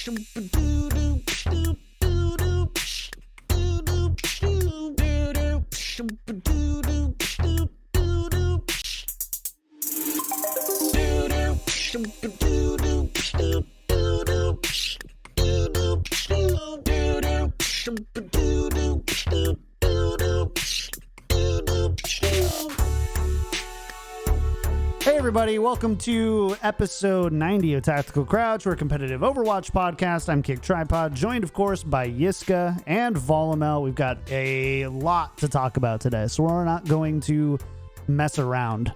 Hey everybody, welcome to episode 90 of Tactical Crouch. We're a competitive Overwatch podcast. I'm KickedTripod, joined of course by Yiska and Volamel. We've got a lot to talk about today, so we're not going to mess around.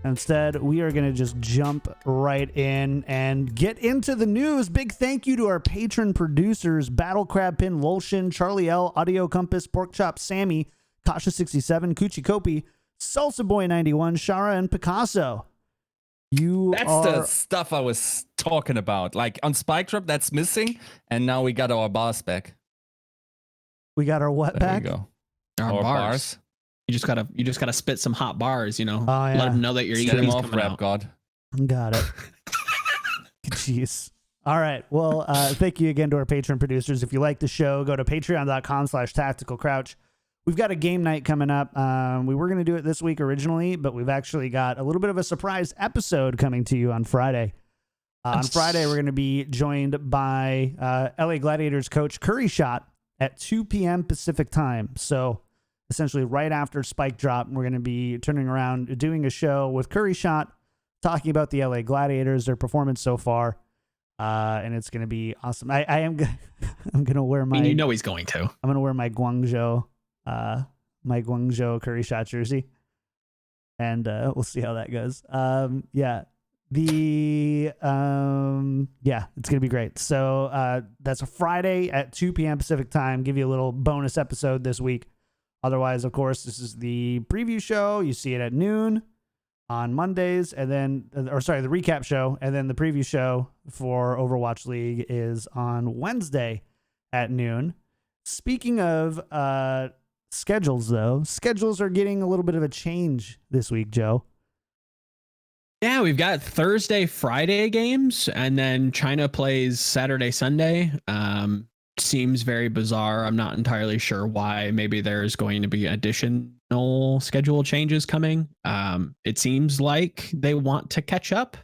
Instead, we are going to just jump right in and get into the news. Big thank you to our patron producers, Battle Crab Pin, Lolshin, Charlie L, Audio Compass, Porkchop Sammy, Kasha67, Coochie Kopi, Salsa Boy 91, Shara, and Picasso. That's the stuff I was talking about. Like on Spike Drop, that's missing, and now we got our bars back. We got our what back? There we go. Our bars. You just gotta spit some hot bars, you know. Oh, yeah. Let them know that you're Set eating him off, Rap God. Got it. Jeez. All right. Well, thank you again to our patron producers. If you like the show, go to patreon.com/tacticalcrouch. We've got a game night coming up. We were going to do it this week originally, but we've actually got a little bit of a surprise episode coming to you on Friday. On Friday, we're going to be joined by LA Gladiators coach Curry Shot at 2 p.m. Pacific time. So essentially right after Spike Drop, we're going to be turning around, doing a show with Curry Shot, talking about the LA Gladiators, their performance so far. And it's going to be awesome. I'm going to wear my... I mean, you know he's going to. I'm going to wear my Guangzhou Curry Shot jersey, and we'll see how that goes. It's gonna be great. So that's a Friday at 2 p.m. Pacific time. Give you a little bonus episode this week. Otherwise, of course, this is the preview show. You see it at noon on Mondays, and then the recap show, and then the preview show for Overwatch League is on Wednesday at noon. Speaking of schedules, though, schedules are getting a little bit of a change this week, Joe. Yeah, we've got Thursday, Friday games, and then China plays Saturday, Sunday. Seems very bizarre. I'm not entirely sure why. Maybe there's going to be additional schedule changes coming. It seems like they want to catch up,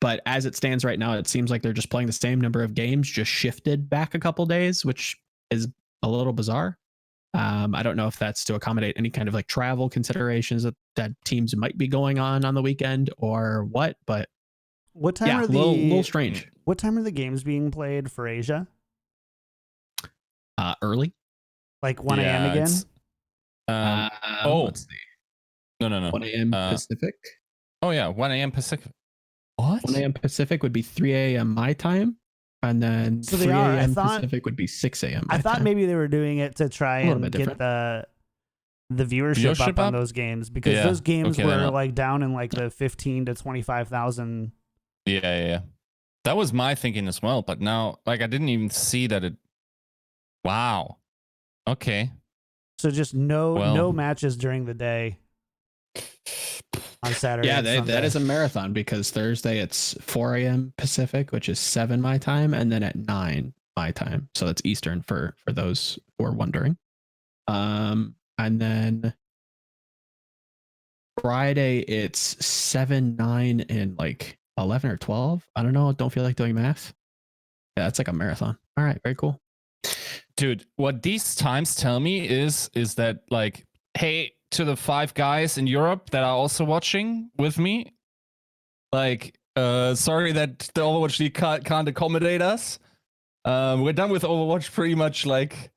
but as it stands right now, it seems like they're just playing the same number of games, just shifted back a couple days, which is a little bizarre. I don't know if that's to accommodate any kind of like travel considerations that teams might be going on the weekend or what, but what time are a little strange. What time are the games being played for Asia? Early, like 1 a.m. again. Let's see. No. 1 a.m. Pacific. Oh yeah, 1 a.m. Pacific. What? 1 a.m. Pacific would be 3 a.m. my time. And then 3 a.m. Pacific would be 6 a.m. I thought maybe they were doing it to try and get the viewership up on those games, because those games were like down in like the 15 to 25,000. Yeah. That was my thinking as well. But now, like, I didn't even see that it. Wow. Okay. So just no matches during the day on Saturday. Yeah, that is a marathon, because Thursday it's 4 a.m. Pacific, which is 7 my time, and then at 9 my time. So that's Eastern for those who are wondering. And then Friday it's 7, 9, and like 11 or 12. I don't know. Don't feel like doing math. Yeah, it's like a marathon. All right, very cool. Dude, what these times tell me is that, like, hey, to the 5 guys in Europe that are also watching with me, like, sorry that the Overwatch League can't accommodate us. We're done with Overwatch pretty much like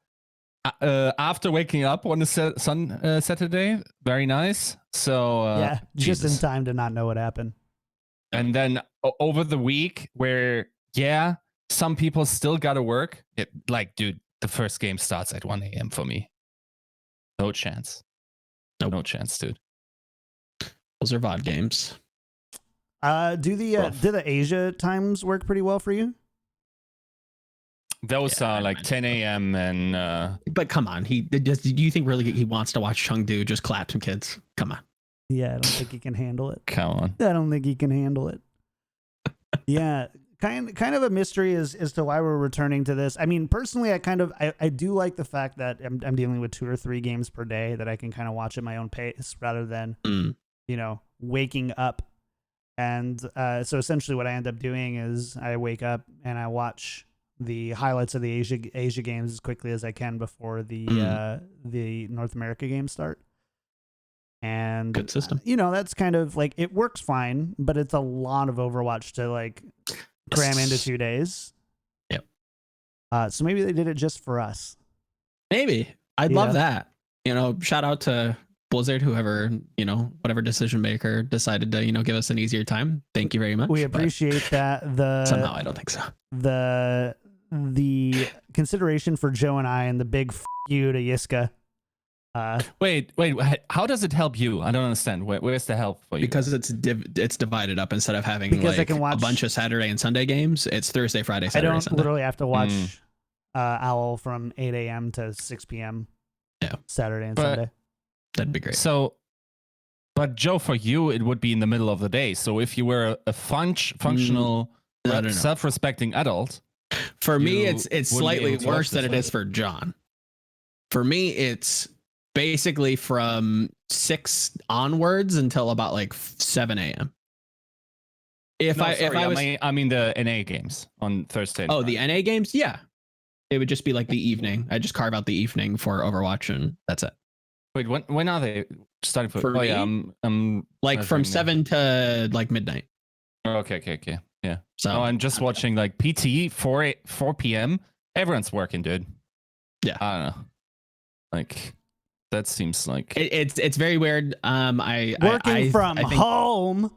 after waking up on the Saturday. Very nice. So just in time to not know what happened. And then over the week, where some people still gotta work. Dude, the first game starts at 1 a.m. for me. No chance. No chance, dude. Those are VOD games. Do the Asia times work pretty well for you? Those are like 10 a.m. and. But come on, do you think really he wants to watch Chengdu just clap some kids? Come on. Yeah, I don't think he can handle it. Come on. I don't think he can handle it. Yeah, kind of a mystery as to why we're returning to this. I mean, personally, I do like the fact that I'm dealing with 2 or 3 games per day that I can kind of watch at my own pace rather than waking up. And so essentially what I end up doing is I wake up and I watch the highlights of the Asia games as quickly as I can before the North America games start. And good system. That's kind of like, it works fine, but it's a lot of Overwatch to like cram into 2 days. Yep. So maybe they did it just for us. Maybe. I'd love that. Shout out to Blizzard, whoever, whatever decision maker decided to, give us an easier time. Thank you very much. We appreciate that. Somehow I don't think so. The consideration for Joe and I and the big you to Yiska. Wait, how does it help you? I don't understand. Where's the help for you? Because it's divided up. Instead of having I can watch a bunch of Saturday and Sunday games, it's Thursday, Friday, Saturday, I don't Sunday. literally have to watch Owl from 8 a.m. to 6 p.m. Saturday and Sunday. That'd be great. So, but Joe, for you, it would be in the middle of the day. So if you were a functional, self-respecting adult, for me, it's slightly worse than it is for John. For me, it's basically from 6 onwards until about like 7 a.m. I mean the NA games on Thursday. Oh, the NA games? Yeah. It would just be like the evening. I just carve out the evening for Overwatch and that's it. Wait, when are they starting for me? Yeah, I'm like from 7 to like midnight. Okay. Yeah. So I'm just watching like PT 4 p.m. Everyone's working, dude. Yeah. I don't know. Like that seems like it's very weird. Working from home.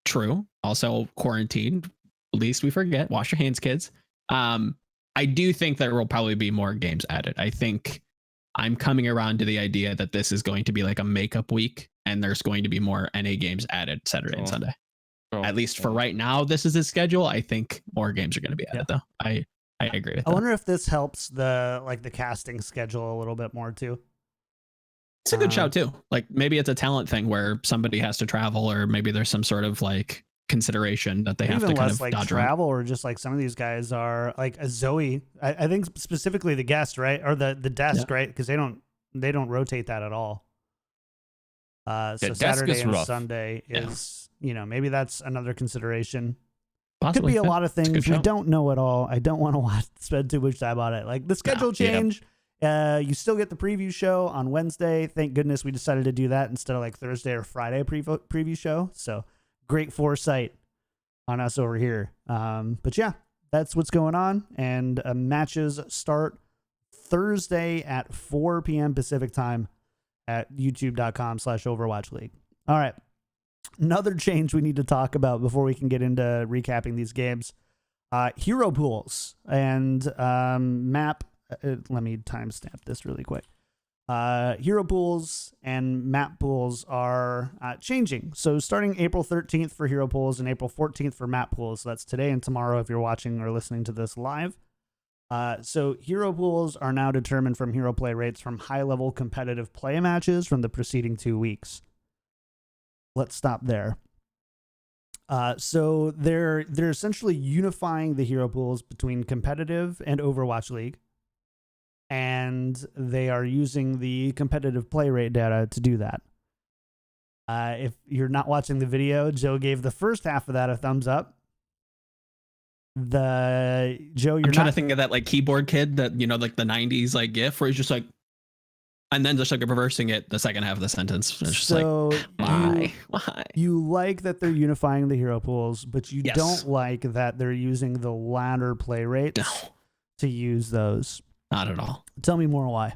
True. Also quarantined. Least we forget. Wash your hands, kids. I do think there will probably be more games added. I think I'm coming around to the idea that this is going to be like a makeup week and there's going to be more NA games added Saturday and Sunday. At least for right now, this is the schedule. I think more games are going to be added though. I agree with that. I wonder if this helps the casting schedule a little bit more too. It's a good shout too. Like maybe it's a talent thing where somebody has to travel, or maybe there's some sort of like consideration that they have to kind of like dodge travel around. Or just like some of these guys are like a Zoe. I think specifically the guest, right? Or the desk, right? Because they don't rotate that at all. So Saturday and Sunday is, maybe that's another consideration. Possibly. Could be a lot of things. We don't know it all. I don't want to spend too much time on it. Like the schedule change. You still get the preview show on Wednesday. Thank goodness we decided to do that instead of like Thursday or Friday preview show. So great foresight on us over here. But yeah, that's what's going on. And matches start Thursday at 4 p.m. Pacific time at youtube.com/Overwatch League. All right. Another change we need to talk about before we can get into recapping these games. Hero pools and map. Let me timestamp this really quick. Hero pools and map pools are changing. So starting April 13th for hero pools and April 14th for map pools. So that's today and tomorrow if you're watching or listening to this live. So hero pools are now determined from hero play rates from high-level competitive play matches from the preceding 2 weeks. Let's stop there. So they're essentially unifying the hero pools between competitive and Overwatch League. And they are using the competitive play rate data to do that. If you're not watching the video, Joe gave the first half of that a thumbs up. I'm trying to think of that like keyboard kid that, like the 90s like GIF where he's just like, and then just like reversing it the second half of the sentence. It's just so why? You like that they're unifying the hero pools, but you don't like that they're using the ladder play rates to use those. Not at all. Tell me more why.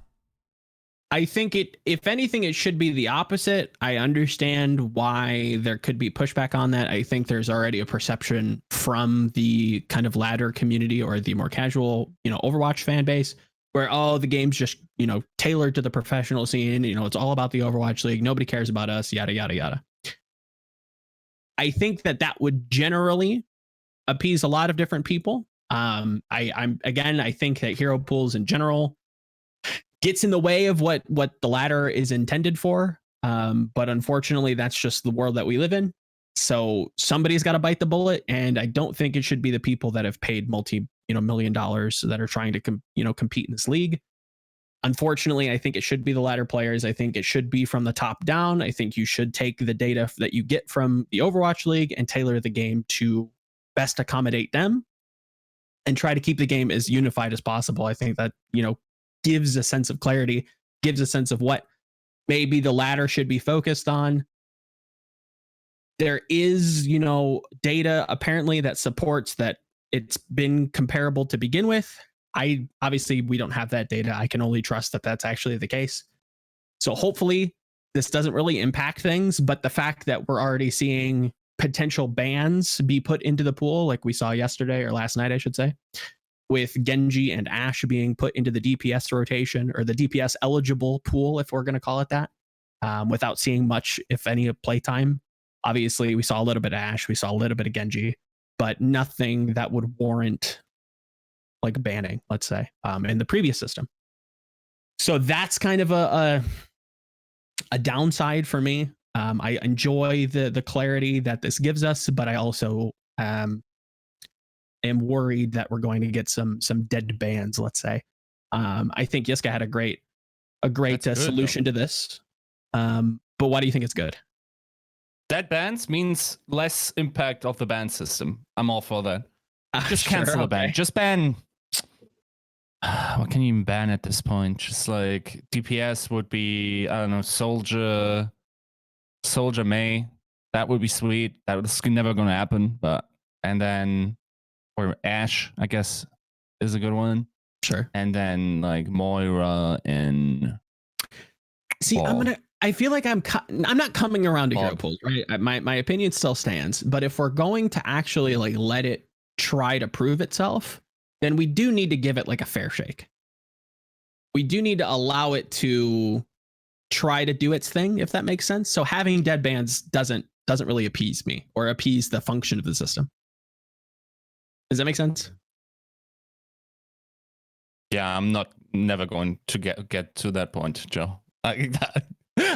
I think if anything, it should be the opposite. I understand why there could be pushback on that. I think there's already a perception from the kind of ladder community or the more casual, Overwatch fan base where, the game's just, tailored to the professional scene. It's all about the Overwatch League. Nobody cares about us, yada, yada, yada. I think that would generally appease a lot of different people. I think that hero pools in general gets in the way of what the ladder is intended for. But unfortunately, that's just the world that we live in. So somebody's got to bite the bullet, and I don't think it should be the people that have paid $1 million that are trying to compete in this league. Unfortunately, I think it should be the latter players. I think it should be from the top down. I think you should take the data that you get from the Overwatch League and tailor the game to best accommodate them and try to keep the game as unified as possible. I think that, gives a sense of clarity, gives a sense of what maybe the latter should be focused on. There is, data apparently that supports that it's been comparable to begin with. Obviously we don't have that data. I can only trust that that's actually the case. So hopefully this doesn't really impact things, but the fact that we're already seeing potential bans be put into the pool, like we saw yesterday or last night, I should say, with Genji and Ashe being put into the DPS rotation or the DPS eligible pool, if we're going to call it that, without seeing much, if any, of playtime. Obviously we saw a little bit of Ashe, we saw a little bit of Genji, but nothing that would warrant like banning, let's say, in the previous system. So that's kind of a downside for me. I enjoy the clarity that this gives us, but I also am worried that we're going to get some dead bans, let's say. I think Yiska had a great solution to this. But why do you think it's good? Dead bans means less impact of the ban system. I'm all for that. Just cancel a ban. Just ban. What can you even ban at this point? Just like DPS would be, I don't know, Soldier May. That would be sweet. That was never going to happen. And then, or Ashe, I guess, is a good one. Sure. And then like Moira and. See, I feel like I'm not coming around to hero pools, right? My opinion still stands. But if we're going to actually like let it try to prove itself, then we do need to give it like a fair shake. We do need to allow it to try to do its thing, if that makes sense. So having dead bans doesn't really appease me or appease the function of the system. Does that make sense? Yeah, I'm never going to get to that point, Joe.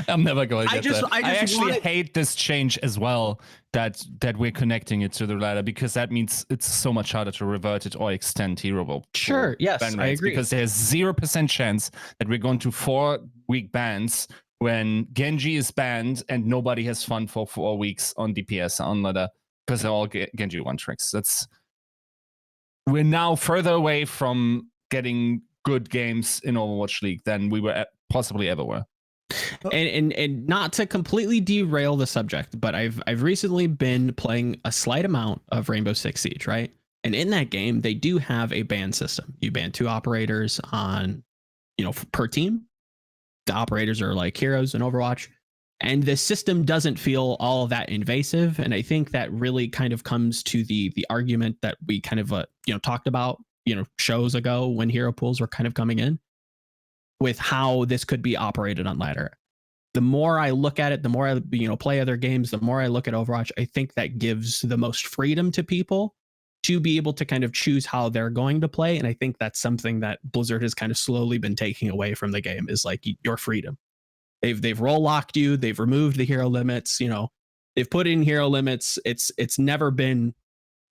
I'm never going to get that. I actually hate this change as well, that we're connecting it to the ladder, because that means it's so much harder to revert it or extend hero. Sure, yes, I agree. Because there's 0% chance that we're going to 4-week bans when Genji is banned and nobody has fun for 4 weeks on DPS on ladder because they're all Genji one tricks. We're now further away from getting good games in Overwatch League than we were possibly ever were. And not to completely derail the subject, but I've recently been playing a slight amount of Rainbow Six Siege, right? And in that game, they do have a ban system. You ban 2 operators on, per team. The operators are like heroes in Overwatch, and the system doesn't feel all that invasive. And I think that really kind of comes to the argument that we kind of talked about shows ago when hero pools were kind of coming in, with how this could be operated on ladder. The more I look at it, the more I play other games, the more I look at Overwatch, I think that gives the most freedom to people to be able to kind of choose how they're going to play. And I think that's something that Blizzard has kind of slowly been taking away from the game, is like your freedom. They've role locked you. They've removed the hero limits. They've put in hero limits. It's never been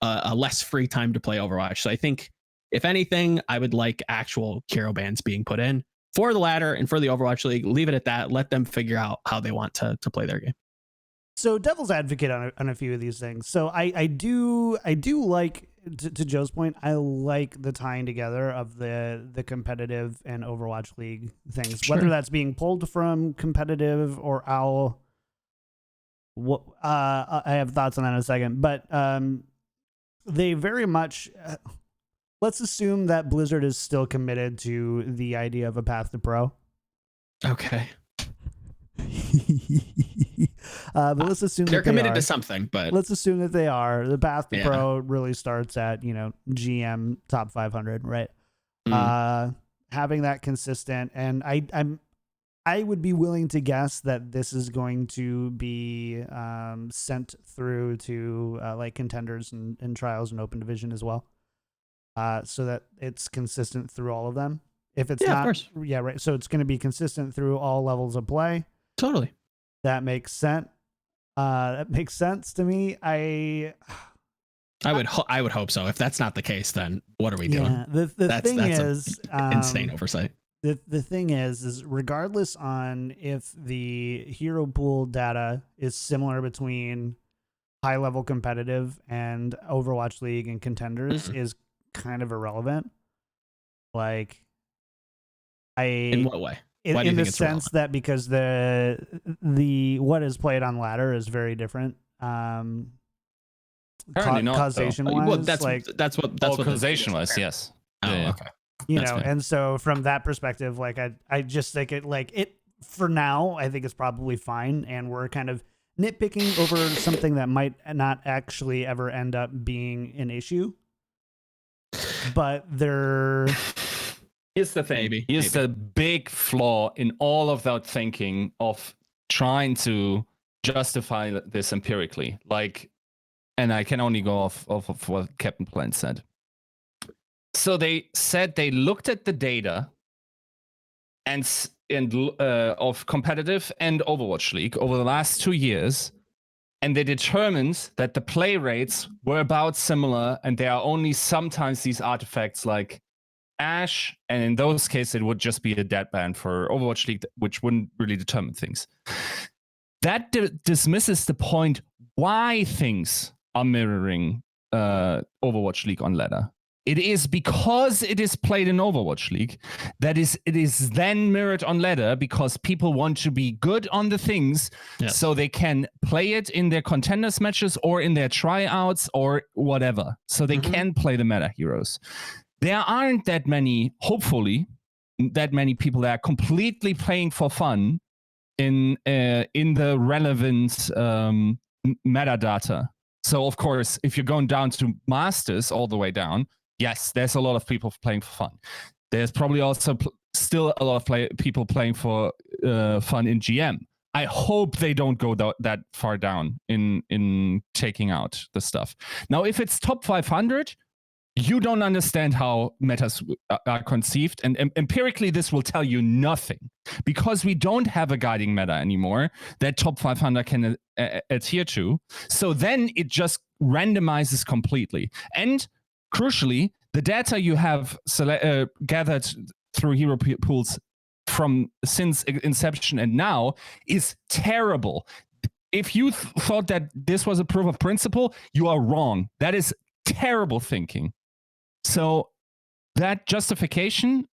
a less free time to play Overwatch. So I think, if anything, I would like actual hero bans being put in for the ladder and for the Overwatch League. Leave it at that. Let them figure out how they want to play their game. So devil's advocate on a few of these things. So I do like, to Joe's point, I like the tying together of the competitive and Overwatch League things, Sure. whether that's being pulled from competitive or OWL. I have thoughts on that in a second, but they very much. Let's assume that Blizzard is still committed to the idea of a path to pro. Okay. But let's assume they're committed to something, but let's assume that they are. The path to pro really starts at, GM top 500, right? Having that consistent. And I would be willing to guess that this is going to be sent through to like contenders and trials and open division as well. So that it's consistent through all of them. If it's not, of course. Yeah, right. So it's going to be consistent through all levels of play. Totally. That makes sense. That makes sense to me. I would hope so. If that's not the case, then what are we doing? Yeah, the thing is, insane oversight. The thing is regardless on if the hero pool data is similar between high level competitive and Overwatch League and contenders is kind of irrelevant. Like, In what way? In the sense relevant? That because the what is played on ladder is very different. Causation wise, well, that's what causation wise, yes. Oh, yeah. Okay. You know, and so from that perspective, like I just think it for now, I think it's probably fine, and we're kind of nitpicking over something that might not actually ever end up being an issue. But here's the thing. Here's the big flaw in all of that thinking of trying to justify this empirically. Like, and I can only go off of what Captain Plant said. So they said they looked at the data and of competitive and Overwatch League over the last 2 years, and they determined that the play rates were about similar, and there are only sometimes these artifacts like Ash, and in those cases it would just be a dead ban for Overwatch League, which wouldn't really determine things. That dismisses the point why things are mirroring Overwatch League on ladder. It is because it is played in Overwatch League that it is then mirrored on ladder, because people want to be good on the things, so they can play it in their contenders matches or in their tryouts or whatever. So they can play the meta heroes. There aren't that many, hopefully, that many people that are completely playing for fun in the relevant metadata. So of course, if you're going down to Masters all the way down, yes, there's a lot of people playing for fun. There's probably also still a lot of people playing for fun in GM. I hope they don't go that far down in taking out the stuff. Now, if it's top 500, you don't understand how metas are conceived. And empirically, this will tell you nothing, because we don't have a guiding meta anymore that top 500 can adhere to. So then it just randomizes completely. And crucially, the data you have gathered through hero pools from since inception and now is terrible. If you thought that this was a proof of principle, you are wrong. That is terrible thinking. So that justification,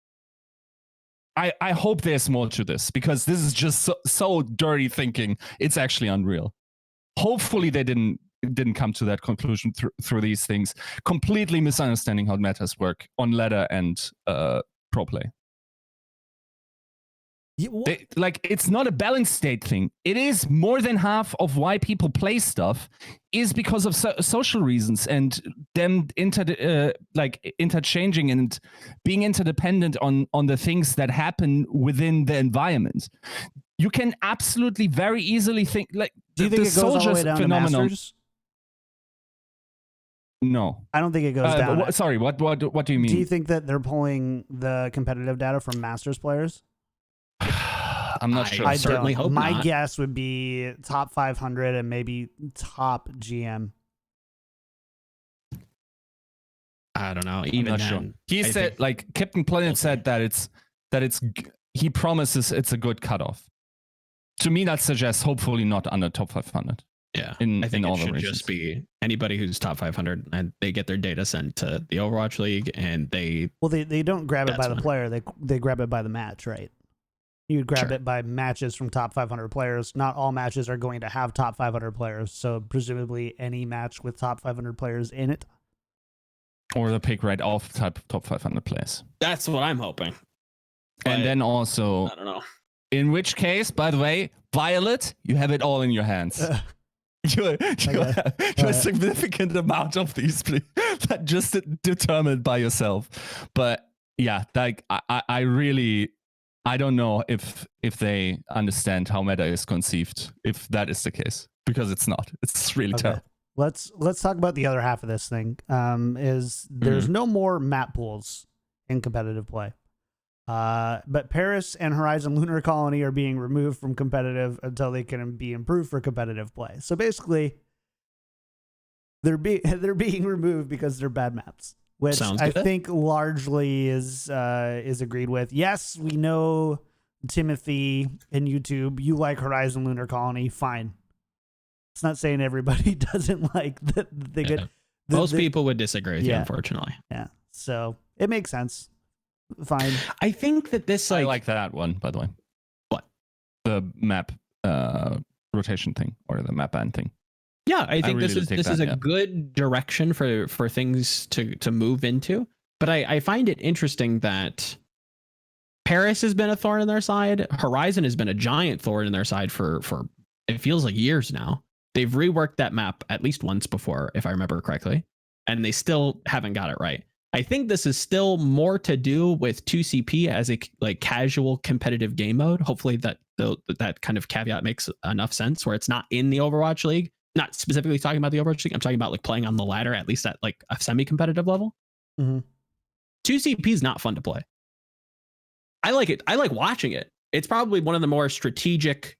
I hope there's more to this, because this is just so dirty thinking. It's actually unreal. Hopefully they didn't come to that conclusion through these things, completely misunderstanding how metas work on ladder and pro play. It's not a balance state thing. It is more than half of why people play stuff is because of social reasons, and them interchanging and being interdependent on the things that happen within the environment. You can absolutely very easily think like do you think it goes all the way down phenomenon. To Masters? No, I don't think it goes down. Sorry, what do you mean? Do you think that they're pulling the competitive data from Masters players? I'm not sure. I certainly hope My not. guess would be top 500 and maybe top GM. I don't know. Even then, sure. He said, like Captain Planet said that it's he promises it's a good cutoff. To me, that suggests hopefully not under top 500. Yeah, I think all it should the just be anybody who's top 500, and they get their data sent to the Overwatch League, and they don't grab it by the player. They grab it by the match, right? You would grab it by matches from top 500 players. Not all matches are going to have top 500 players, so presumably any match with top 500 players in it. Or the pick right off top 500 players. That's what I'm hoping. And then also, I don't know. In which case, by the way, Violet, you have it all in your hands. You have a significant amount of these that just determined by yourself. But yeah, like I really... I don't know if they understand how meta is conceived, if that is the case, because it's not. It's really terrible. Let's talk about the other half of this thing. Is there's no more map pools in competitive play. But Paris and Horizon Lunar Colony are being removed from competitive until they can be improved for competitive play. So basically, they're being removed because they're bad maps, which I think largely is agreed with. Yes, we know, Timothy and YouTube, you like Horizon Lunar Colony, fine. It's not saying everybody doesn't like the good. Most people would disagree with you, unfortunately. Yeah, so it makes sense. Fine. I think that this I like that one, by the way. What? The map rotation thing or the map ban thing. Yeah, I think this is a good direction for things to move into. But I find it interesting that Paris has been a thorn in their side. Horizon has been a giant thorn in their side for it feels like years now. They've reworked that map at least once before, if I remember correctly, and they still haven't got it right. I think this is still more to do with 2CP as a like casual competitive game mode. Hopefully that kind of caveat makes enough sense where it's not in the Overwatch League. Not specifically talking about the Overwatch League. I'm talking about like playing on the ladder, at least at like a semi-competitive level. Mm-hmm. 2CP is not fun to play. I like it. I like watching it. It's probably one of the more strategic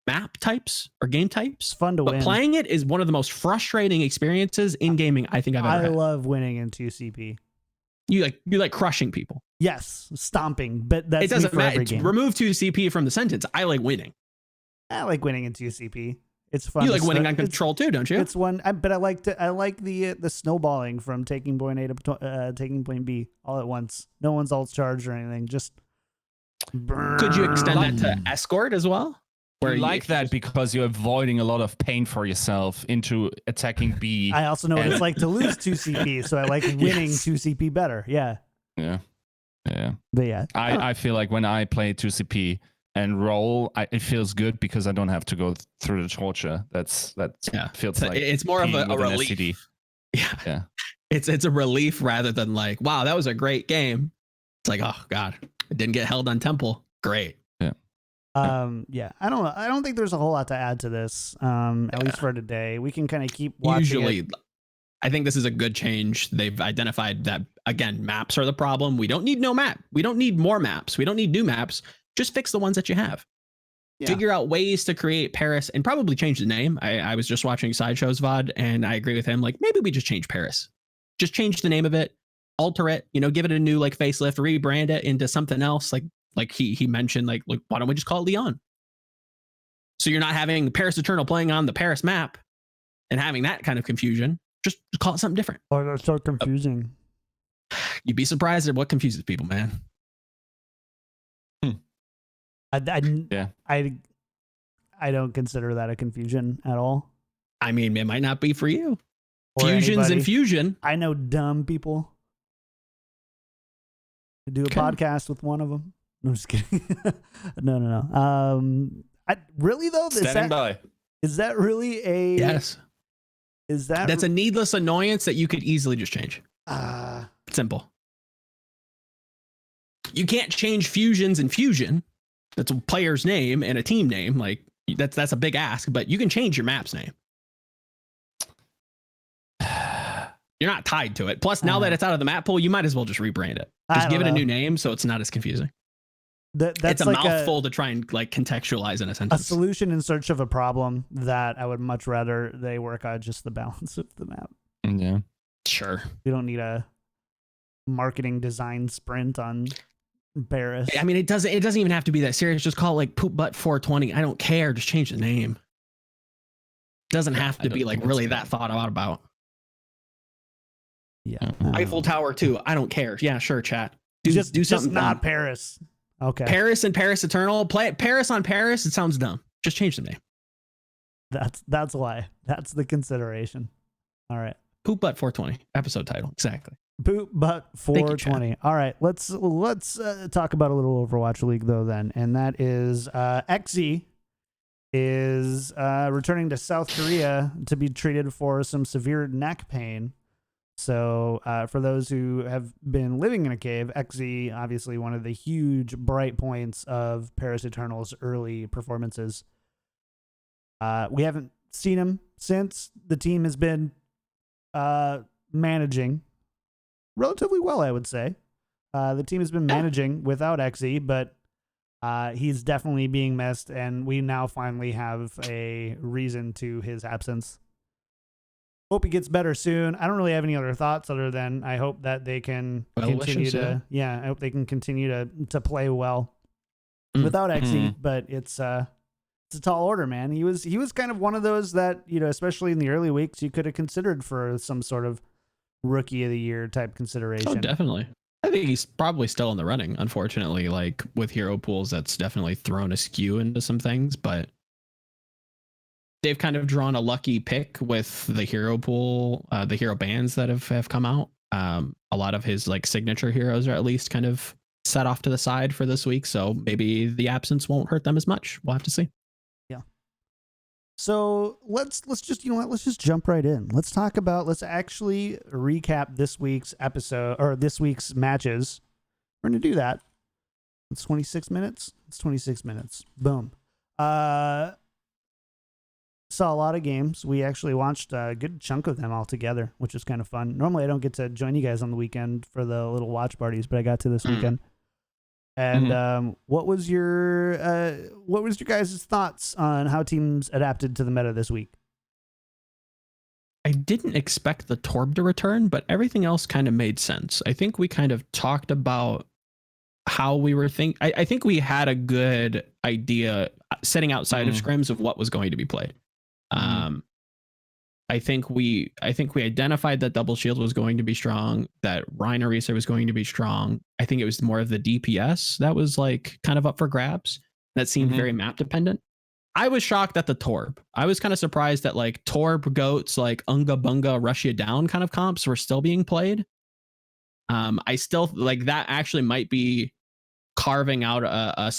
map types or game types. It's fun to win. But playing it is one of the most frustrating experiences in gaming I think I've ever had. I love winning in 2CP. You like crushing people. Yes, stomping, but that's it doesn't for matter. every game. Remove 2CP from the sentence. I like winning. I like winning in 2CP. It's fun. You like winning on Control too, don't you? It's one, but I like the snowballing from taking point A to taking point B all at once. No one's ults charged or anything. Just could you extend that to escort as well? Where you like that because you're avoiding a lot of pain for yourself into attacking B. I also know what it's like to lose 2CP, so I like winning 2CP better. Yeah. Yeah. But yeah, I feel like when I play 2CP and roll, it feels good because I don't have to go through the torture. Feels like it's more of a relief. Yeah. It's a relief rather than like, wow, that was a great game. It's like, oh God, I didn't get held on Temple. Great. Yeah. I don't think there's a whole lot to add to this. At least for today. We can kind of keep watching. Usually, I think this is a good change. They've identified that again, maps are the problem. We don't need no map. We don't need more maps. We don't need new maps. Just fix the ones that you have. Yeah. Figure out ways to create Paris and probably change the name. I was just watching Sideshow's VOD and I agree with him. Like maybe we just change Paris. Just change the name of it, alter it, give it a new like facelift, rebrand it into something else. Like he mentioned, like why don't we just call it Lyon? So you're not having Paris Eternal playing on the Paris map and having that kind of confusion. Just call it something different. Oh, that's so confusing. You'd be surprised at what confuses people, man. I don't consider that a confusion at all. I mean, it might not be for you. Or Fusions anybody. and fusion. I know dumb people. To do a podcast with one of them. No, I'm just kidding. No. Really though, is that really a yes? That's a needless annoyance that you could easily just change. Simple. You can't change fusions and fusion. That's a player's name and a team name. Like that's a big ask, but you can change your map's name. You're not tied to it. Plus, now that it's out of the map pool, you might as well just rebrand it. Just give it a new name so it's not as confusing. That's it's a like mouthful to try and like contextualize in a sentence. A solution in search of a problem that I would much rather they work on just the balance of the map. Yeah, sure. We don't need a marketing design sprint on Paris. I mean, it doesn't even have to be that serious. Just call it like Poop Butt 420. I don't care. Just change the name. It doesn't have to be like really that thought about. Yeah. Eiffel Tower 2. I don't care. Yeah, sure, chat. Do something. Just not Paris. Okay. Paris and Paris Eternal. Play Paris on Paris. It sounds dumb. Just change the name. That's why. That's the consideration. All right. Poop Butt 420. Episode title. Exactly. Poop Butt 420. All right. Let's talk about a little Overwatch League though then, and that is XZ is returning to South Korea to be treated for some severe neck pain. So for those who have been living in a cave, XZ, obviously one of the huge bright points of Paris Eternal's early performances. We haven't seen him since. The team has been managing relatively well, I would say. The team has been managing without XE, but he's definitely being missed, and we now finally have a reason to his absence. Hope he gets better soon. I don't really have any other thoughts other than I hope that they can continue to. Yeah, I hope they can continue to play well without XE. But it's a tall order, man. He was kind of one of those that, you know, especially in the early weeks, you could have considered for some sort of rookie of the year type consideration. Oh, definitely. I think he's probably still in the running. Unfortunately, like with hero pools, that's definitely thrown a skew into some things, but they've kind of drawn a lucky pick with the hero pool, the hero bands that have come out. A lot of his like signature heroes are at least kind of set off to the side for this week, so maybe the absence won't hurt them as much. We'll have to see. Yeah. So let's just, you know what, let's just jump right in. Let's actually recap this week's episode or this week's matches. We're gonna do that. It's 26 minutes. It's 26 minutes. Boom. Saw a lot of games. We actually watched a good chunk of them all together, which was kind of fun. Normally, I don't get to join you guys on the weekend for the little watch parties, but I got to this weekend. And what was your guys' thoughts on how teams adapted to the meta this week? I didn't expect the Torb to return, but everything else kind of made sense. I think we kind of talked about how we were thinking. I think we had a good idea setting outside of scrims of what was going to be played. I think we identified that double shield was going to be strong, that Rhino Reset was going to be strong. I think it was more of the DPS that was like kind of up for grabs. That seemed very map dependent. I was shocked at the Torb. I was kind of surprised that like Torb, Goats, like Unga Bunga, Rush You Down kind of comps were still being played. I still like that actually might be carving out a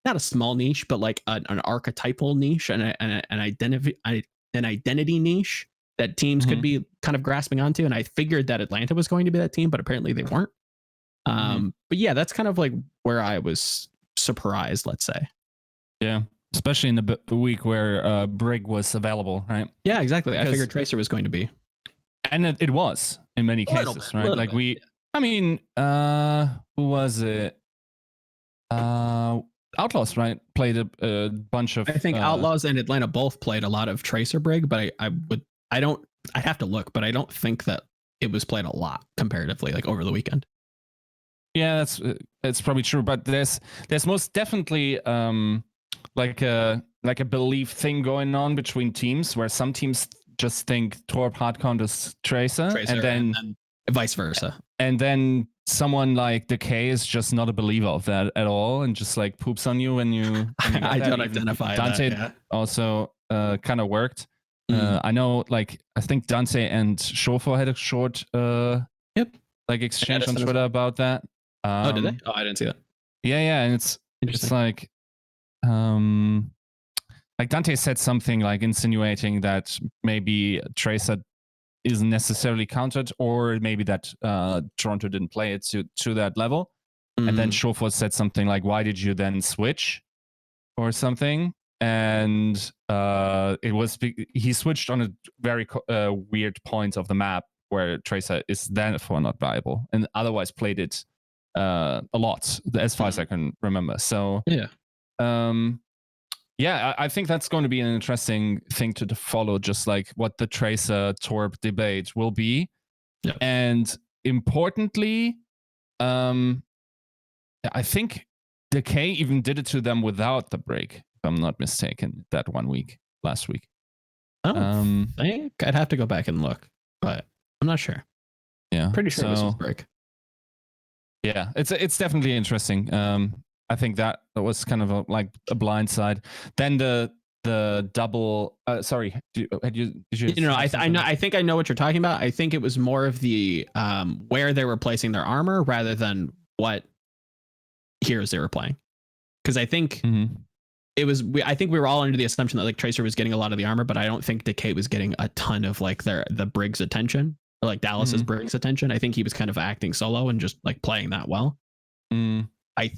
not a small niche, but like an archetypal niche and an identity niche that teams could be kind of grasping onto. And I figured that Atlanta was going to be that team, but apparently they weren't. But yeah, that's kind of like where I was surprised, let's say. Yeah, especially in the week where Brig was available, right? Yeah, exactly. I figured Tracer was going to be. And it was in many cases, right? Like I mean, who was it? Outlaws, right? Played a bunch of. I think Outlaws and Atlanta both played a lot of Tracer Brig, but I'd have to look, but I don't think that it was played a lot comparatively, like over the weekend. Yeah, that's probably true, but there's most definitely like a belief thing going on between teams where some teams just think Torb hard counters Tracer and then vice versa. And then someone like Decay is just not a believer of that at all and just like poops on you when you I don't identify Dante that, also kind of worked. I know, like, I think Dante and Shofor had a short like exchange on Twitter about that. Oh, did they? Oh, I didn't see that. Yeah, and it's like Dante said something like insinuating that maybe Tracer isn't necessarily countered, or maybe that Toronto didn't play it to that level. And then Shofor said something like, why did you then switch or something? And he switched on a very weird point of the map where Tracer is therefore not viable, and otherwise played it a lot, as far as I can remember. So I think that's going to be an interesting thing to follow, just like what the Tracer Torb debate will be. Yep. And importantly, I think Decay even did it to them without the break, if I'm not mistaken, that 1 week last week. I think I'd have to go back and look, but I'm not sure. Yeah, pretty sure this was break. Yeah, it's definitely interesting. I think that was kind of like a blind side. Then the double. Sorry, did you? I think I know what you're talking about. I think it was more of the where they were placing their armor rather than what heroes they were playing. Because I think it was. I think we were all under the assumption that like Tracer was getting a lot of the armor, but I don't think Decay was getting a ton of like the Brig's attention, or like Dallas's Brig's attention. I think he was kind of acting solo and just like playing that well. I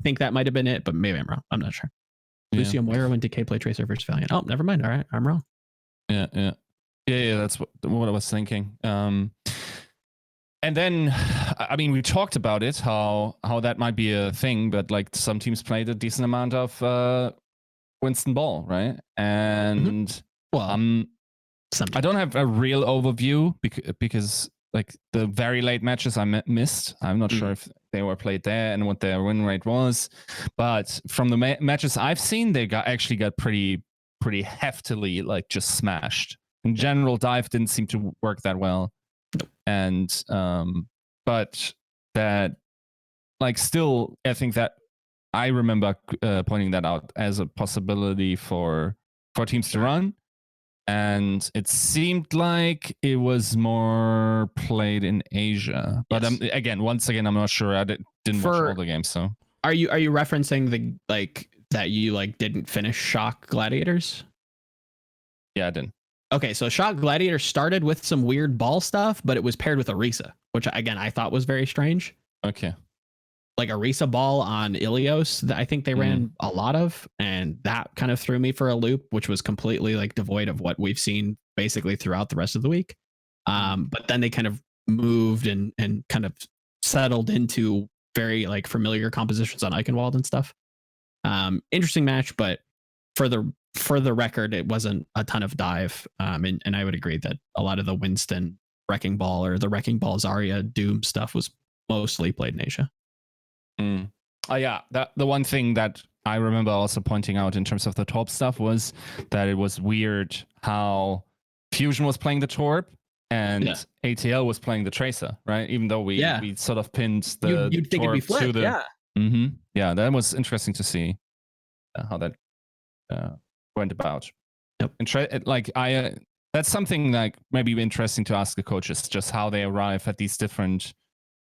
think that might have been it, but maybe I'm wrong. I'm not sure. Lucio Moira when Decay played Tracer versus Valiant. Oh, never mind. All right, I'm wrong. Yeah. That's what I was thinking. And then, I mean, we talked about it, how that might be a thing, but like some teams played a decent amount of Winston Ball, right? And Well, I don't have a real overview because like the very late matches I missed. I'm not sure if they were played there and what their win rate was, but from the matches I've seen, they actually got pretty heftily like just smashed. In general, dive didn't seem to work that well, and but that like still, I think that I remember pointing that out as a possibility for teams to run. And it seemed like it was more played in Asia, but once again, I'm not sure. I didn't watch all the games. So, are you referencing the like that you like didn't finish Shock Gladiators? Yeah, I didn't. Okay, so Shock Gladiator started with some weird ball stuff, but it was paired with Orisa, which again I thought was very strange. Okay. Like Orisa ball on Ilios that I think they ran a lot of, and that kind of threw me for a loop, which was completely like devoid of what we've seen basically throughout the rest of the week. But then they kind of moved and kind of settled into very like familiar compositions on Eichenwald and stuff. Interesting match, but for the record, it wasn't a ton of dive. And I would agree that a lot of the Winston Wrecking Ball or the Wrecking Ball Zarya Doom stuff was mostly played in Asia. Oh yeah, the one thing that I remember also pointing out in terms of the Torp stuff was that it was weird how Fusion was playing the Torp and ATL was playing the Tracer, right? Even though we sort of pinned the you'd think it'd be Torp flipped, to the yeah, that was interesting to see how that went about. Yep. That's something like maybe interesting to ask the coaches, just how they arrive at these different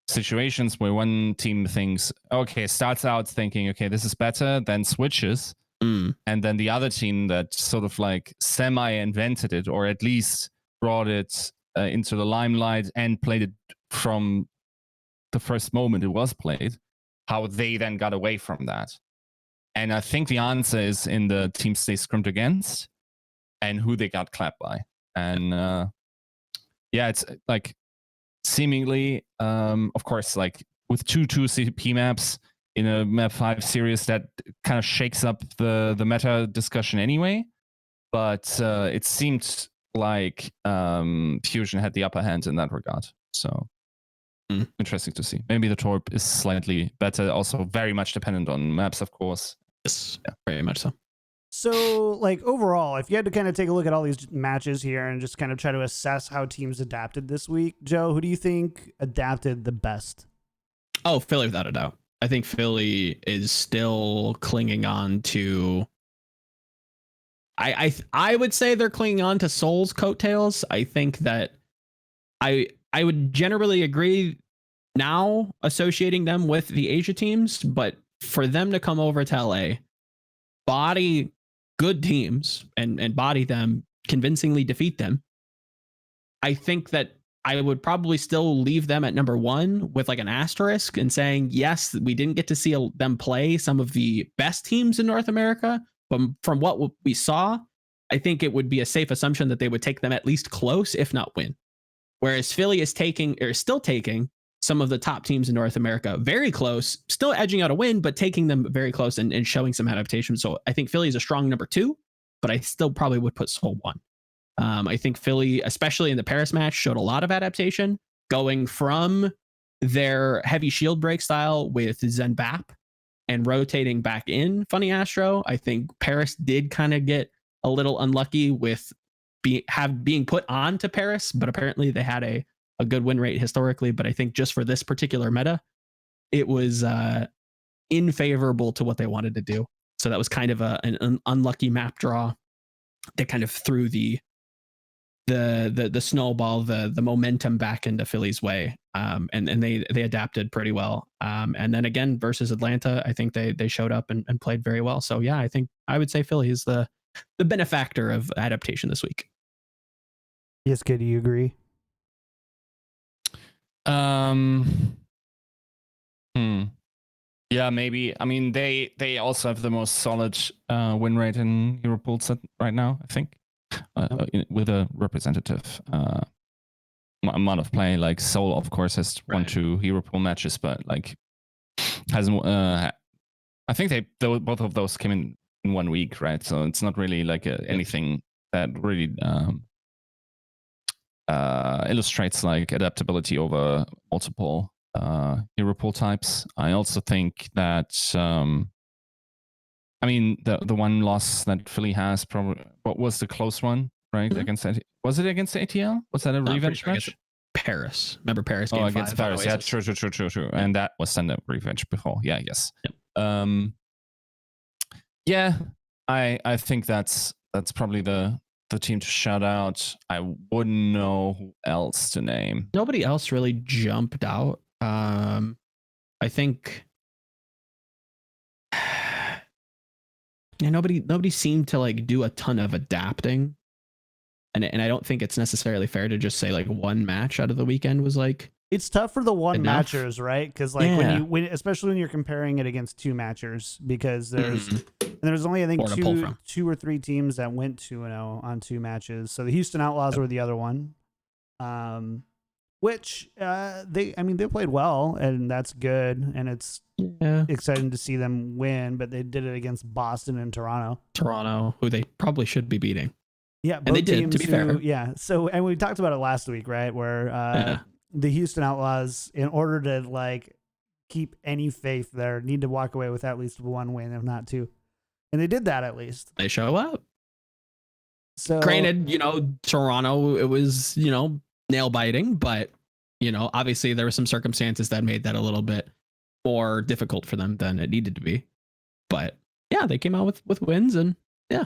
situations where one team thinks, okay, starts out thinking, okay, this is better, then switches. And then the other team that sort of like semi-invented it, or at least brought it into the limelight and played it from the first moment it was played, how they then got away from that. And I think the answer is in the teams they scrimmed against and who they got clapped by. And it's like seemingly, of course, like with two CP maps in a map 5 series, that kind of shakes up the meta discussion anyway. But it seemed like Fusion had the upper hand in that regard. So interesting to see. Maybe the Torp is slightly better, also very much dependent on maps, of course. Yes, very much so. So, like, overall, if you had to kind of take a look at all these matches here and just kind of try to assess how teams adapted this week, Joe, who do you think adapted the best? Oh, Philly, without a doubt. I think Philly is still clinging on to... I would say they're clinging on to Seoul's coattails. I think that I would generally agree now associating them with the Asia teams, but for them to come over to LA, body good teams and body them, convincingly defeat them, I think that I would probably still leave them at number 1 with like an asterisk and saying, yes, we didn't get to see them play some of the best teams in North America, but from what we saw, I think it would be a safe assumption that they would take them at least close, if not win. Whereas Philly is still taking some of the top teams in North America very close, still edging out a win, but taking them very close and showing some adaptation. So I think Philly is a strong number 2, but I still probably would put Seoul 1. I think Philly, especially in the Paris match, showed a lot of adaptation, going from their heavy shield break style with Zenbap and rotating back in Funny Astro. I think Paris did kind of get a little unlucky with being put on to Paris, but apparently they had a good win rate historically. But I think just for this particular meta, it was unfavorable to what they wanted to do. So that was kind of an unlucky map draw that kind of threw the snowball, the momentum back into Philly's way. And they adapted pretty well. And then again, versus Atlanta, I think they showed up and played very well. So yeah, I think I would say Philly is the benefactor of adaptation this week. Yiska, do you agree? Yeah, maybe. I mean, they also have the most solid win rate in Europe set right now, I think, with a representative amount of play. Like Seoul, of course, has won 2 hero pool matches, but like hasn't. I think both of those came in 1 week, right? So it's not really like anything that really illustrates like adaptability over multiple hero pool types. I also think that I mean the one loss that Philly has probably, what was the close one, right? Mm-hmm. Was it against ATL? Was that a revenge match? Paris. Remember Paris game 5? Against Paris. Yeah, true. Yeah. And that was then a revenge before. Yeah, yes. Yep. Yeah, I think that's probably the team to shout out. I wouldn't know who else to name. Nobody else really jumped out. I think nobody seemed to like do a ton of adapting. And I don't think it's necessarily fair to just say like one match out of the weekend was like. It's tough for the one enough. matchers, right? Because like especially when you're comparing it against 2 matchers, because there's only I think 2 or 3 teams that went 2-0 on 2 matches. So the Houston Outlaws were the other one, which they played well, and that's good, and it's exciting to see them win. But they did it against Boston and Toronto, who they probably should be beating. Yeah, and they did, to be fair. Yeah, so and we talked about it last week, right? Where the Houston Outlaws, in order to like keep any faith there, need to walk away with at least 1 win, if not 2, and they did that at least. They show up. So granted, Toronto, it was nail biting, but obviously there were some circumstances that made that a little bit more difficult for them than it needed to be. But yeah, they came out with wins, and yeah.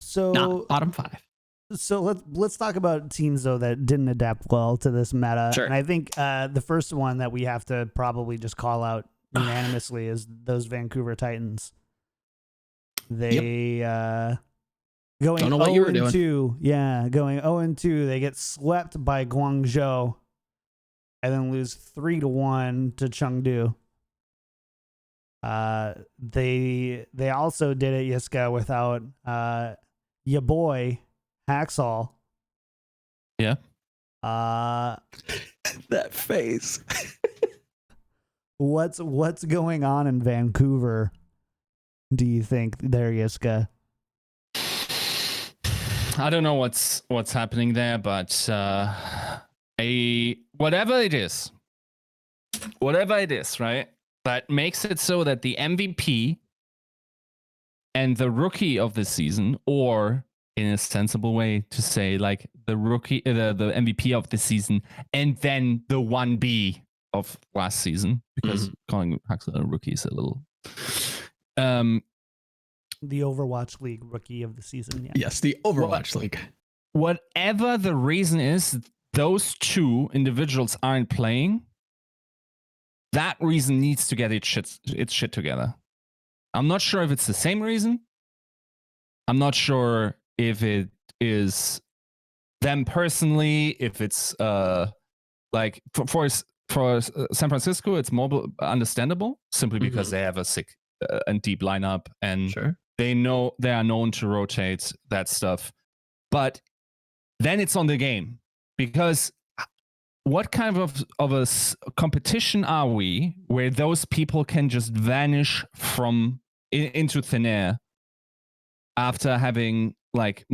So not bottom 5. So let's talk about teams though that didn't adapt well to this meta. Sure. And I think the first one that we have to probably just call out unanimously is those Vancouver Titans. They going Don't know what you were doing. 0-2. Yeah, going 0-2. They get swept by Guangzhou and then lose 3-1 to Chengdu. They also did it, Yiska, without your boy Haksal. Yeah. That face. What's going on in Vancouver? Do you think there, Yiska? I don't know what's happening there, but whatever it is, right? That makes it so that the MVP and the rookie of the season, or in a sensible way to say, like the rookie, the MVP of the season, and then the 1B of last season, because calling Haksal a rookie is a little. The Overwatch League rookie of the season. Yeah. Yes, the Overwatch League. Whatever the reason is, those 2 individuals aren't playing. That reason needs to get its shit together. I'm not sure if it's the same reason. I'm not sure if it is them personally, if it's like for San Francisco, it's more understandable simply because they have a sick and deep lineup, and they are known to rotate that stuff. But then it's on the game, because what kind of a competition are we where those people can just vanish from into thin air after having like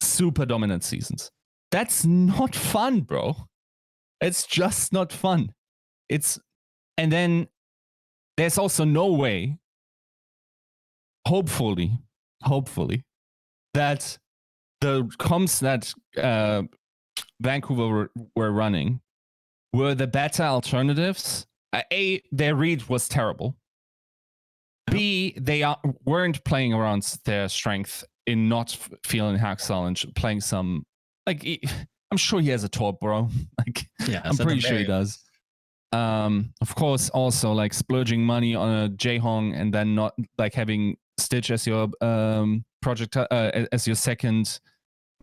super dominant seasons? That's not fun, bro. It's just not fun. And then there's also no way, hopefully, that the comps that Vancouver were running were the better alternatives. A, their read was terrible. B, they weren't playing around their strength in not feeling Haksal and playing some, like, I'm sure he has a top, bro. Like, yeah, I'm pretty sure he does. Of course, also like splurging money on a Jaehong and then not like having Stitch as your project as your second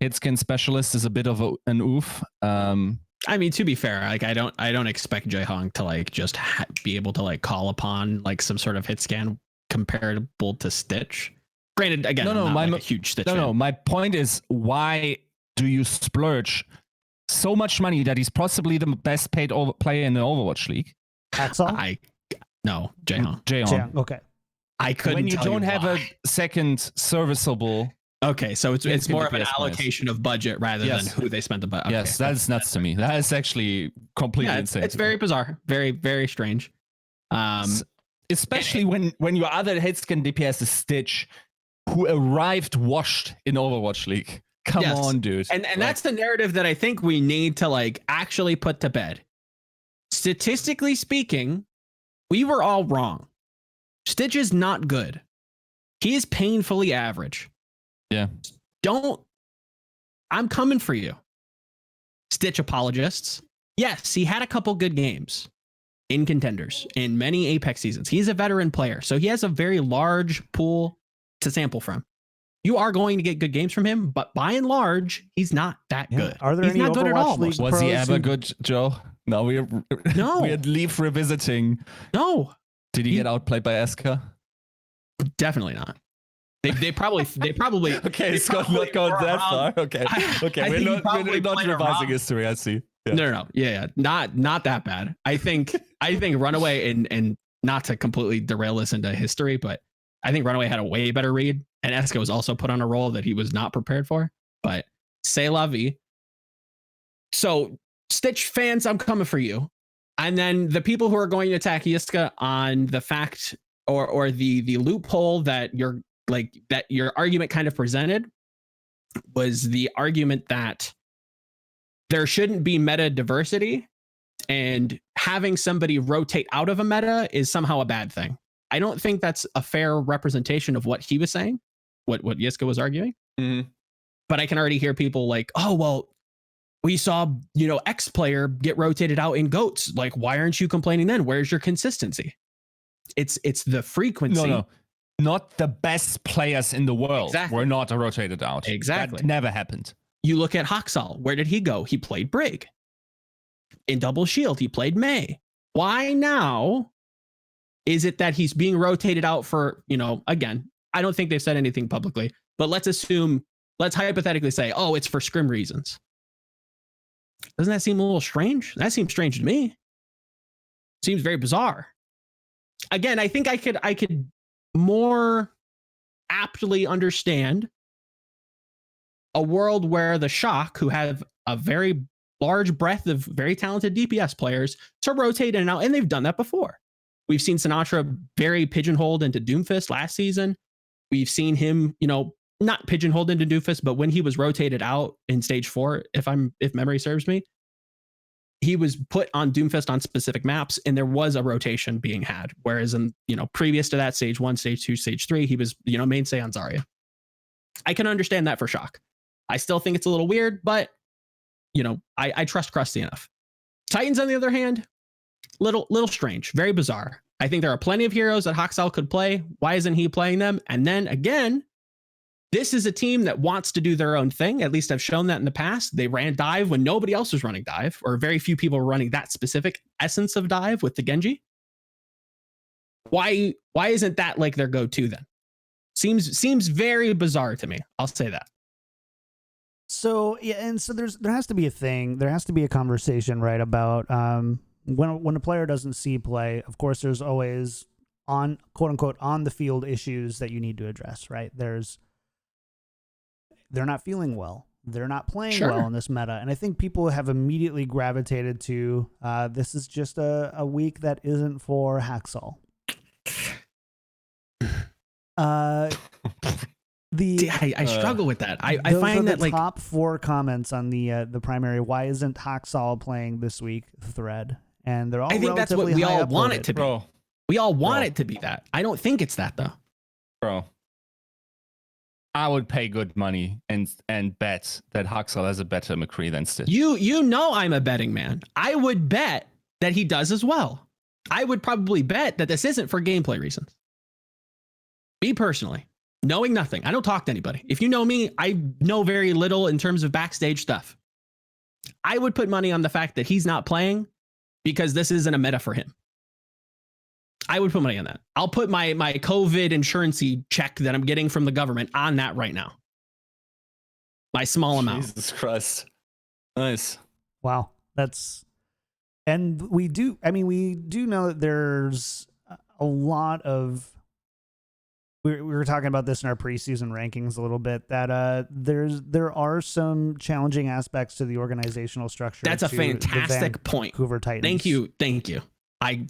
hit skin specialist is a bit of an oof. I mean, to be fair, like I don't expect Jaehong to like just be able to like call upon like some sort of hit scan comparable to Stitch. Granted, again, I'm not like a huge Stitch fan. My point is, why do you splurge so much money that he's possibly the best paid player in the Overwatch League. Haksal? No, Jaehoon. Jaehoon. Okay. I couldn't. When you tell don't have why. a second serviceable. Okay, so it's more of an DPS allocation of budget rather than who they spent the budget. Yes, that's nuts to me. That is actually completely insane. It's very bizarre, very very strange. Especially when your other hit scan DPS is Stitch, who arrived washed in Overwatch League. Come on, dude. And that's the narrative that I think we need to like actually put to bed. Statistically speaking, we were all wrong. Stitch is not good. He is painfully average. Yeah. I'm coming for you, Stitch apologists. Yes, he had a couple good games in contenders in many Apex seasons. He's a veteran player, so he has a very large pool to sample from. You are going to get good games from him, but by and large, he's not that good. Are there he's any not good at all? Overwatch League Was he pros ever good, Joe? No, we had Leaf revisiting. No. Did he get outplayed by Eska? Definitely not. They probably okay, it's not going that far. Okay, we're not revising history. I see. Yeah. No. Yeah, not that bad. I think Runaway and not to completely derail this into history, but I think Runaway had a way better read, and Eska was also put on a role that he was not prepared for. But c'est la vie. So Stitch fans, I'm coming for you. And then the people who are going to attack Yiska on the fact or the loophole that your argument kind of presented was the argument that there shouldn't be meta diversity, and having somebody rotate out of a meta is somehow a bad thing. I don't think that's a fair representation of what he was saying, what Yiska was arguing. Mm-hmm. But I can already hear people like, oh, well, we saw, X player get rotated out in GOATs. Like, why aren't you complaining then? Where's your consistency? It's the frequency. No. Not the best players in the world were not rotated out. Exactly. That never happened. You look at Haksal. Where did he go? He played Brig. In Double Shield, he played Mei. Why now is it that he's being rotated out for, again, I don't think they've said anything publicly, but let's hypothetically say, oh, it's for scrim reasons. Doesn't that seem a little strange? That seems strange to me. Seems very bizarre. Again, I think I could more aptly understand a world where the Shock, who have a very large breadth of very talented DPS players, to rotate in and out, and they've done that before. We've seen Sinatraa very pigeonholed into Doomfist last season. We've seen him, not pigeonholed into Doomfist, but when he was rotated out in stage 4, if memory serves me, he was put on Doomfist on specific maps, and there was a rotation being had. Whereas in, previous to that, stage 1, stage 2, stage 3, he was, mainstay on Zarya. I can understand that for Shock. I still think it's a little weird, but I trust Krusty enough. Titans, on the other hand, little strange, very bizarre. I think there are plenty of heroes that Haksal could play. Why isn't he playing them? And then again, this is a team that wants to do their own thing. At least I've shown that in the past. They ran dive when nobody else was running dive, or very few people were running that specific essence of dive with the Genji. Why isn't that like their go-to then? Seems very bizarre to me. I'll say that. So yeah, and so there has to be a thing. There has to be a conversation, right, about when a player doesn't see play. Of course, there's always on quote unquote on the field issues that you need to address, right? They're not feeling well. They're not playing well in this meta. And I think people have immediately gravitated to this is just a week that isn't for Haksal. I struggle with that. I those find are the that like top 4 comments on the primary why isn't Haksal playing this week thread. And they're all I think that's what we all want it to be. Bro. We all want it to be that. I don't think it's that though. Bro. I would pay good money and bet that Haksal has a better McCree than Stitch. You know I'm a betting man. I would bet that he does as well. I would probably bet that this isn't for gameplay reasons. Me personally, knowing nothing. I don't talk to anybody. If you know me, I know very little in terms of backstage stuff. I would put money on the fact that he's not playing because this isn't a meta for him. I would put money on that. I'll put my COVID insurance-y check that I'm getting from the government on that right now. My small amount. Jesus Christ. Nice. Wow. And we do know that there's a lot of, we were talking about this in our preseason rankings a little bit, that there are some challenging aspects to the organizational structure. That's a fantastic point. Vancouver Titans. Thank you.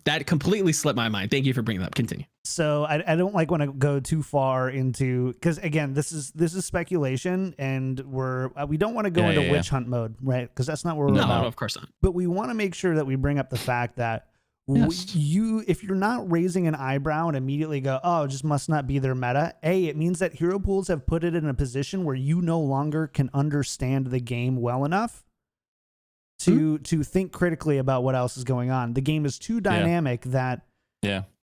That completely slipped my mind. Thank you for bringing that up. Continue. So I don't want to go too far into, because again, this is speculation, and we don't want to go into witch hunt mode, right? Because that's not what we're about. No, of course not. But we want to make sure that we bring up the fact that if you're not raising an eyebrow and immediately go, oh, it just must not be their meta. It means that hero pools have put it in a position where you no longer can understand the game well enough to think critically about what else is going on. The game is too dynamic that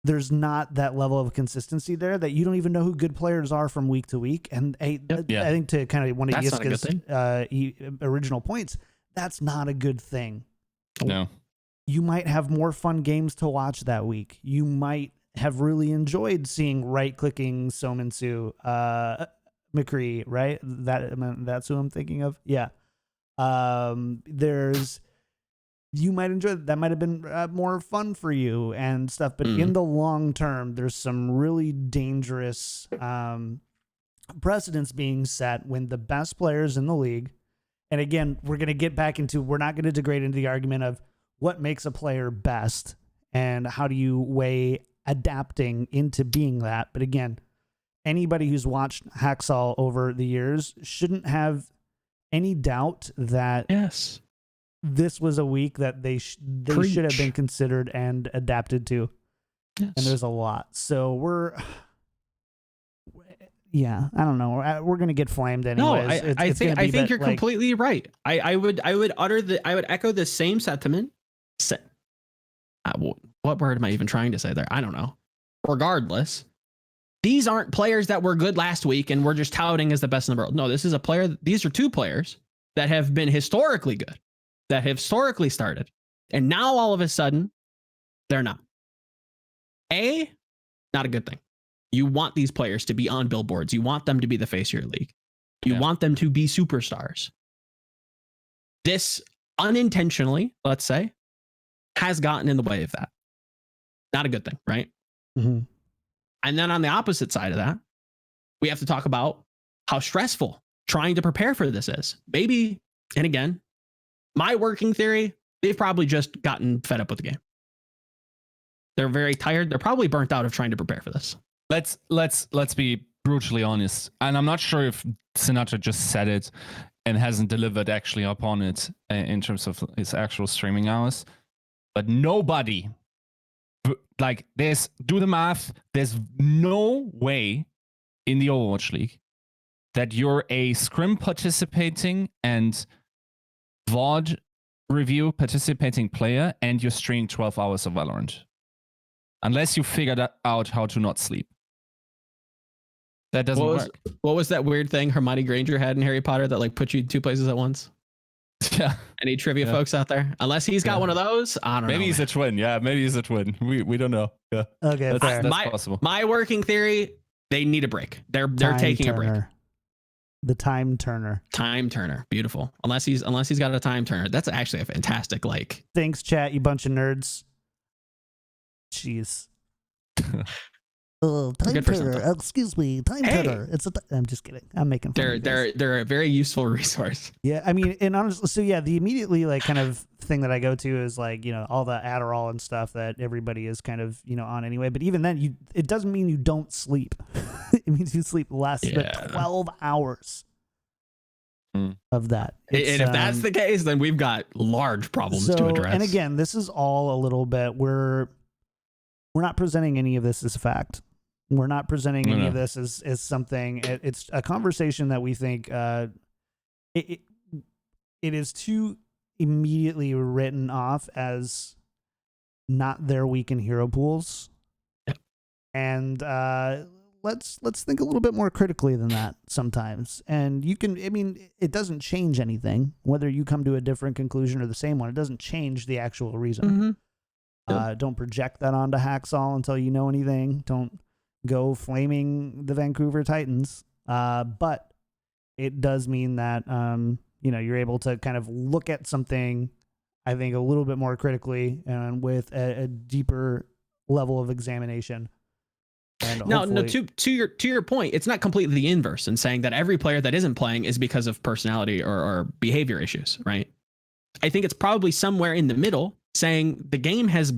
there's not that level of consistency there, that you don't even know who good players are from week to week. And I think, to kind of one of Yiska's original points, that's not a good thing. No. You might have more fun games to watch that week. You might have really enjoyed seeing right-clicking Sominsu, McCree, right? That's who I'm thinking of. Yeah. You might enjoy that might have been more fun for you and stuff, but in the long term, there's some really dangerous precedents being set when the best players in the league, and again, we're not going to degrade into the argument of what makes a player best and how do you weigh adapting into being that. But again, anybody who's watched Haksal over the years shouldn't have any doubt that this was a week that they should have been considered and adapted to. Yes. And there's a lot. So I don't know. We're going to get flamed anyways. No, I think you're completely right. I would echo the same sentiment. What word am I even trying to say there? I don't know. Regardless, these aren't players that were good last week and we're just touting as the best in the world. No, these are two players that have been historically good, that have historically started. And now all of a sudden, they're not. Not a good thing. You want these players to be on billboards. You want them to be the face of your league. You want them to be superstars. This unintentionally, let's say, has gotten in the way of that. Not a good thing, right? Mm-hmm. And then on the opposite side of that, we have to talk about how stressful trying to prepare for this is. Maybe, and again, my working theory, they've probably just gotten fed up with the game. They're very tired. They're probably burnt out of trying to prepare for this. Let's be brutally honest. And I'm not sure if Sinatraa just said it and hasn't delivered actually upon it in terms of his actual streaming hours. But nobody, do the math. There's no way in the Overwatch League that you're a scrim participating and VOD review participating player and you're streaming 12 hours of Valorant. Unless you figured out how to not sleep. That doesn't work. What was that weird thing Hermione Granger had in Harry Potter that put you in two places at once? Yeah. Any trivia folks out there? Unless he's got one of those, I don't know. Maybe he's a twin. Yeah, maybe he's a twin. We don't know. Yeah. Okay, that's possible. My working theory, they need a break. They're taking a break. The time turner. Time turner. Beautiful. Unless he's got a time turner. That's actually a fantastic Thanks, chat, you bunch of nerds. Jeez. Time turner. Excuse me, time turner. I'm just kidding. I'm making fun. They're a very useful resource. Yeah, I mean, and honestly, so yeah, the immediately kind of thing that I go to is all the Adderall and stuff that everybody is kind of on anyway. But even then, it doesn't mean you don't sleep. It means you sleep less than 12 hours of that. And if that's the case, then we've got large problems to address. And again, this is all a little bit we're not presenting any of this as fact. We're not presenting any of this as something. It's a conversation that we think it is too immediately written off as not their week in hero pools. Yep. And let's think a little bit more critically than that sometimes. And it doesn't change anything whether you come to a different conclusion or the same one. It doesn't change the actual reason. Mm-hmm. Don't project that onto Haksal until you know anything. Don't go flaming the Vancouver Titans. But it does mean that, you're able to kind of look at something, I think, a little bit more critically and with a deeper level of examination. And no, to your point, it's not completely the inverse in saying that every player that isn't playing is because of personality or behavior issues, right? I think it's probably somewhere in the middle, saying the game has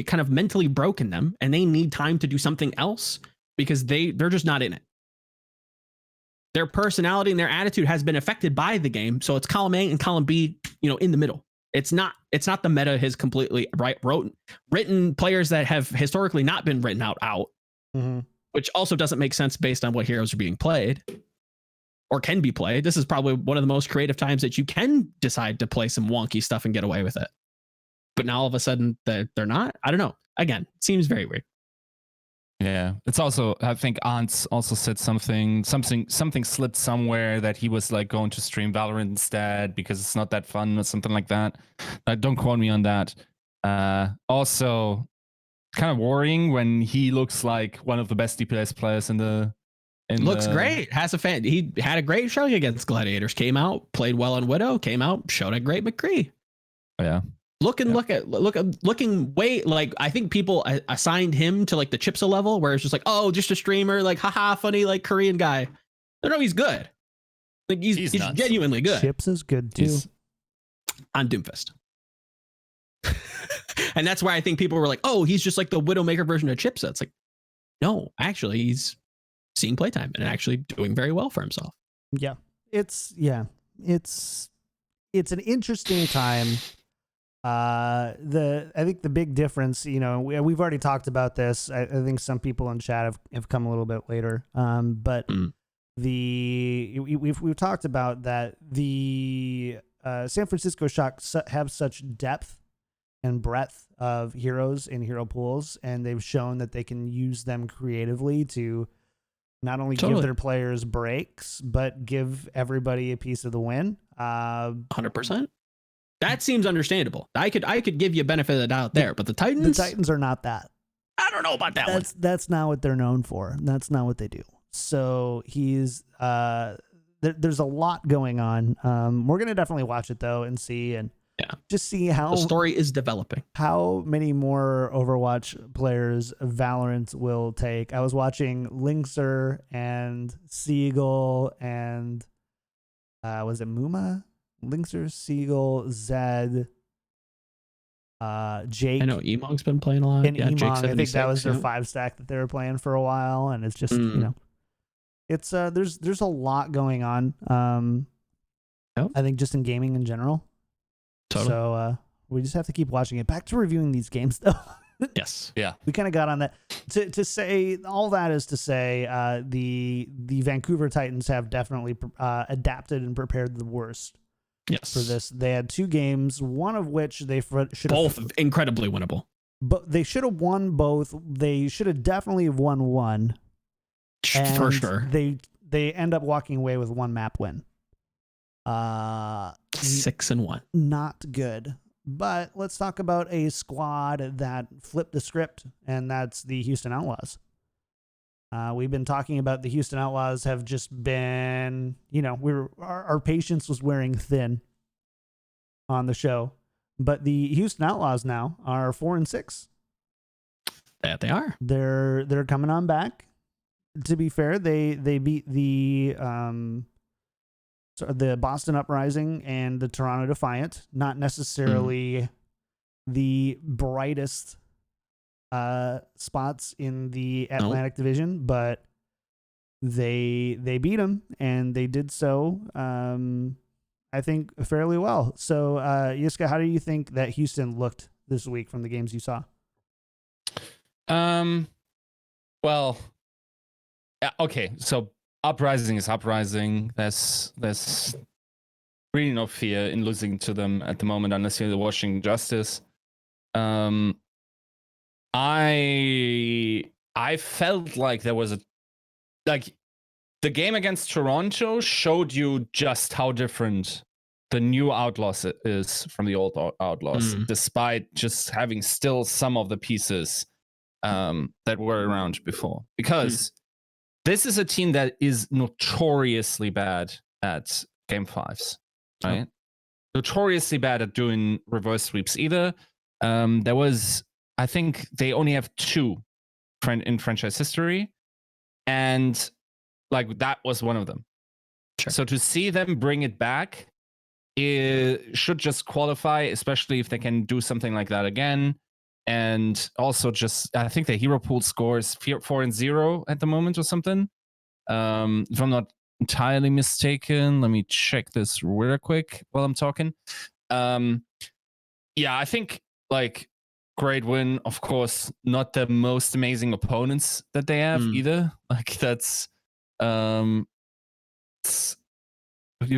kind of mentally broken them and they need time to do something else because they're just not in it. Their personality and their attitude has been affected by the game, so it's column A and column B, in the middle. It's not the meta has completely written players that have historically not been written out. Mm-hmm. Which also doesn't make sense based on what heroes are being played or can be played. This is probably one of the most creative times that you can decide to play some wonky stuff and get away with it. But now all of a sudden they're not. I don't know. Again, it seems very weird. Yeah, it's also, I think Ants also said something slipped somewhere that he was like going to stream Valorant instead because it's not that fun or something like that. Don't quote me on that. Also, kind of worrying when he looks like one of the best DPS players looks great. Has a fan. He had a great showing against Gladiators. Came out, played well on Widow. Came out, showed a great McCree. Yeah. Looking way like I think people assigned him to like the Chipsa level where it's just like, oh, just a streamer, like haha, funny, like Korean guy. No, he's good. Like he's genuinely good. Chipsa's good too. On Doomfist. And that's why I think people were like, oh, he's just like the Widowmaker version of Chipsa. It's like, no, actually, he's seeing playtime and actually doing very well for himself. Yeah. It's an interesting time. I think the big difference, we've already talked about this. I think some people in chat have come a little bit later. But we've talked about that the San Francisco Shock have such depth and breadth of heroes in hero pools, and they've shown that they can use them creatively to not only give their players breaks, but give everybody a piece of the win. 100%. That seems understandable. I could give you a benefit of the doubt there, but the Titans are not that. I don't know about that one. That's not what they're known for. That's not what they do. So he's there's a lot going on. We're gonna definitely watch it though and see just see how the story is developing. How many more Overwatch players Valorant will take. I was watching Linkser and Seagull and was it Muma? Linkser, Seagull, Zed, Jake. I know Emong's been playing a lot. And Emong, I think that was their 5-stack that they were playing for a while, and it's just it's there's a lot going on. I think just in gaming in general. Totally. So we just have to keep watching it. Back to reviewing these games though. Yes. Yeah. We kind of got on that. To say all that is to say the Vancouver Titans have definitely adapted and prepared the worst. Yes. For this. They had 2 games, one of which they should both incredibly winnable. But they should have won both. They should have definitely have won one. For sure. They end up walking away with 1 map win. 6-1. Not good. But let's talk about a squad that flipped the script, and that's the Houston Outlaws. We've been talking about the Houston Outlaws have just been, our patience was wearing thin on the show, but the Houston Outlaws now are 4-6. That they are. They're coming on back. To be fair, they beat the Boston Uprising and the Toronto Defiant. Not necessarily the brightest spots in the Atlantic Division, but they beat them, and they did so I think fairly well. So Yiska, how do you think that Houston looked this week from the games you saw? Well, okay, so Uprising is Uprising. There's really no fear in losing to them at the moment unless you're watching Justice. I felt like there was the game against Toronto showed you just how different the new Outlaws is from the old Outlaws, despite just having still some of the pieces that were around before. Because this is a team that is notoriously bad at game 5s. right? Notoriously bad at doing reverse sweeps either. There was, I think they only have 2 in franchise history, and like that was one of them. Sure. So to see them bring it back, it should just qualify, especially if they can do something like that again. And also just, I think the hero pool scores 4-0 at the moment or something. If I'm not entirely mistaken, let me check this real quick while I'm talking. Yeah, I think like great win. Of course, not the most amazing opponents that they have either. Like that's, you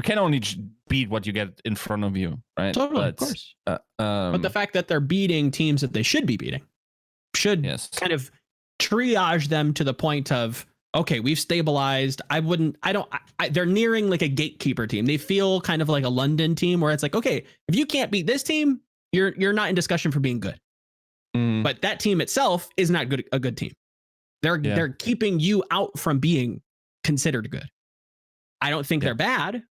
can only beat what you get in front of you, right? Totally, of course. But the fact that they're beating teams that they should be beating should kind of triage them to the point of, okay, we've stabilized. They're nearing like a gatekeeper team. They feel kind of like a London team where it's like, okay, if you can't beat this team, you're not in discussion for being good. But that team itself is not a good team. They're keeping you out from being considered good. I don't think they're bad.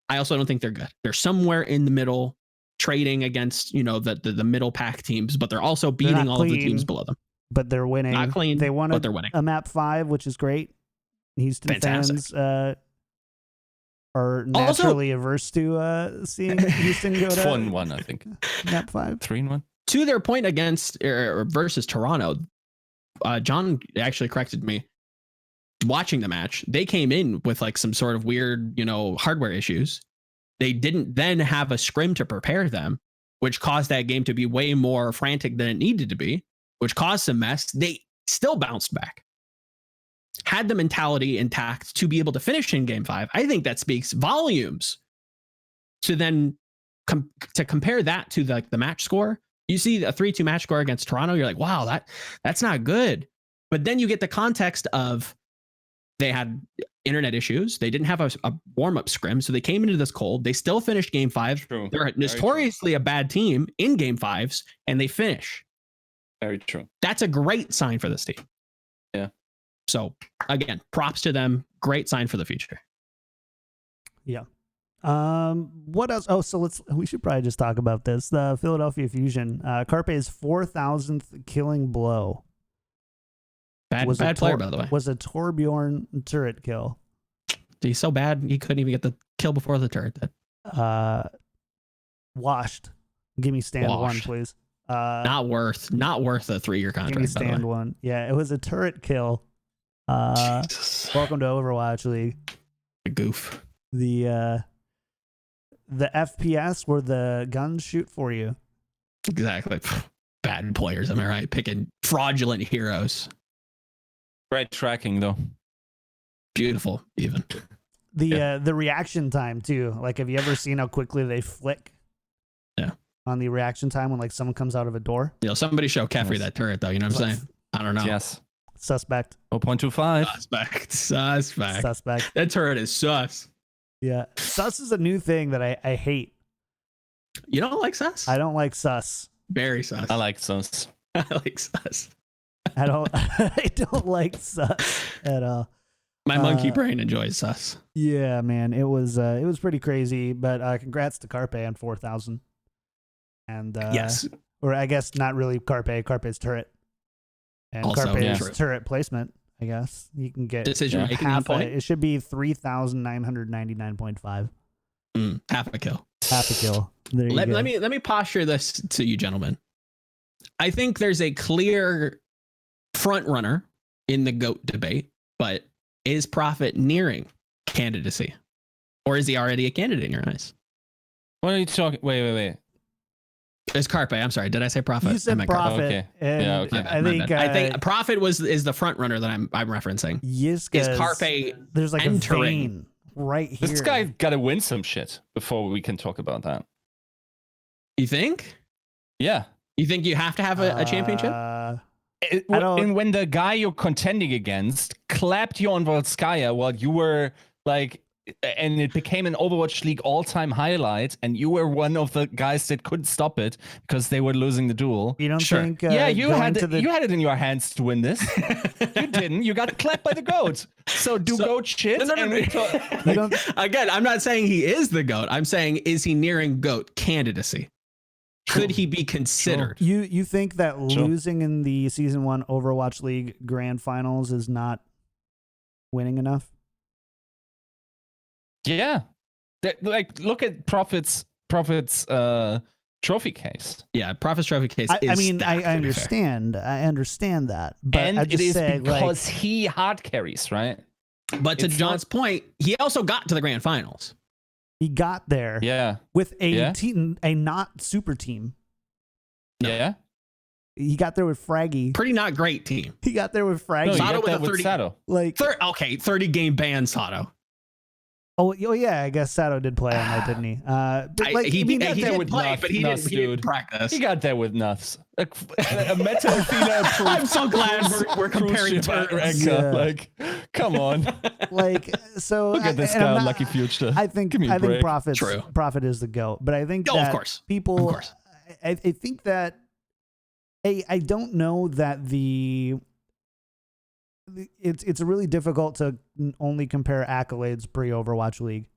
I also don't think they're good. They're somewhere in the middle, trading against, the middle pack teams, but they're also beating all of the teams below them. But they're winning. Not clean, they won but they're winning. A map 5, which is great. Houston fans are naturally averse to seeing Houston go to 4-1, I think. Map 5. 3-1. To their point against versus Toronto, John actually corrected me. Watching the match, they came in with like some sort of weird, hardware issues. They didn't then have a scrim to prepare them, which caused that game to be way more frantic than it needed to be, which caused some mess. They still bounced back, had the mentality intact to be able to finish in game 5. I think that speaks volumes. To then to compare that to the match score, you see a 3-2 match score against Toronto, you're like, wow, that's not good. But then you get the context of they had internet issues. They didn't have a warm-up scrim, so they came into this cold. They still finished game 5. True. They're notoriously a bad team in game 5s, and they finish. Very true. That's a great sign for this team. Yeah. So, again, props to them. Great sign for the future. Yeah. What else? Oh, so we should probably just talk about this. The Philadelphia Fusion. Carpe's 4,000th killing blow. Bad player, by the way. Was a Torbjorn turret kill. He's so bad, he couldn't even get the kill before the turret did. Washed. Give me stand 1, please. Not worth a 3-year contract. Give me stand 1. Yeah, it was a turret kill. Welcome to Overwatch League. A goof. The FPS where the guns shoot for you. Exactly. Bad players, am I right? Picking fraudulent heroes. Great tracking though. Beautiful, even. The reaction time too. Like, have you ever seen how quickly they flick? Yeah. On the reaction time when like someone comes out of a door. Somebody show Caffrey that turret though. You know what I'm saying? I don't know. Yes. Suspect. 0.25. Suspect. That turret is sus. Yeah. Sus is a new thing that I hate. You don't like sus? I don't like sus. Very sus. I like sus. I like sus. I don't like sus at all. My monkey brain enjoys sus. Yeah, man. It was pretty crazy, but congrats to Carpe on 4,000. And yes. Or I guess not really Carpe's turret. And also, Carpe's turret placement, I guess. You can get decision making on point. It should be 3,999.5. Half a kill. Half a kill. There you go. Let me posture this to you, gentlemen. I think there's a clear front runner in the GOAT debate, but is Prophet nearing candidacy? Or is he already a candidate in your eyes? What are you talking? Wait. It's Carpe. I'm sorry. Did I say Prophet? You said Prophet. Okay. And okay. I think Prophet is the front runner that I'm referencing. Yiska is Carpe. There's like entering. a vein right here. This guy got to win some shit before we can talk about that. You think? Yeah. You think you have to have a championship? And when the guy you're contending against clapped you on Volskaya while you were like and it became an Overwatch League all-time highlight, and you were one of the guys that couldn't stop it because they were losing the duel. You don't Sure. think? Yeah, you going had to the you had it in your hands to win this. You didn't. You got clapped by the goat. So goat shit. No. you don't, Again, I'm not saying he is the GOAT. I'm saying, is he nearing GOAT candidacy? Could he be considered? you think that Sure. losing in the season 1 Overwatch League grand finals is not winning enough? Yeah. Like, look at Prophet's trophy case. Yeah, Prophet's trophy case is I mean, stacked, I to be fair. understand. I understand that, but And I it just is say because he hard carries, right? But to it's John's point, he also got to the grand finals. he got there Yeah. with a Yeah. team, a not super team. No. Yeah. He got there with Fraggy. Pretty not great team. He got there with No, Fraggy. you Sato got with that a with 30 Sato. Like, 30 game ban Sato. oh yeah, I guess Sato did play on that, didn't he? But like, he I mean, got he there did with play, nuts, but he nuts, didn't dude. practice. He got there with nuts. A Meta Athena approved. I'm so glad we're comparing crucial turns. ranker. Yeah. Like, come on. like, so Look at this and I'm guy, not- Lucky Future. I think Give me a break. True. Prophet is the GOAT, but I think Oh, of that course. people, Of course. I think that I don't know that it's really difficult to only compare accolades pre Overwatch League,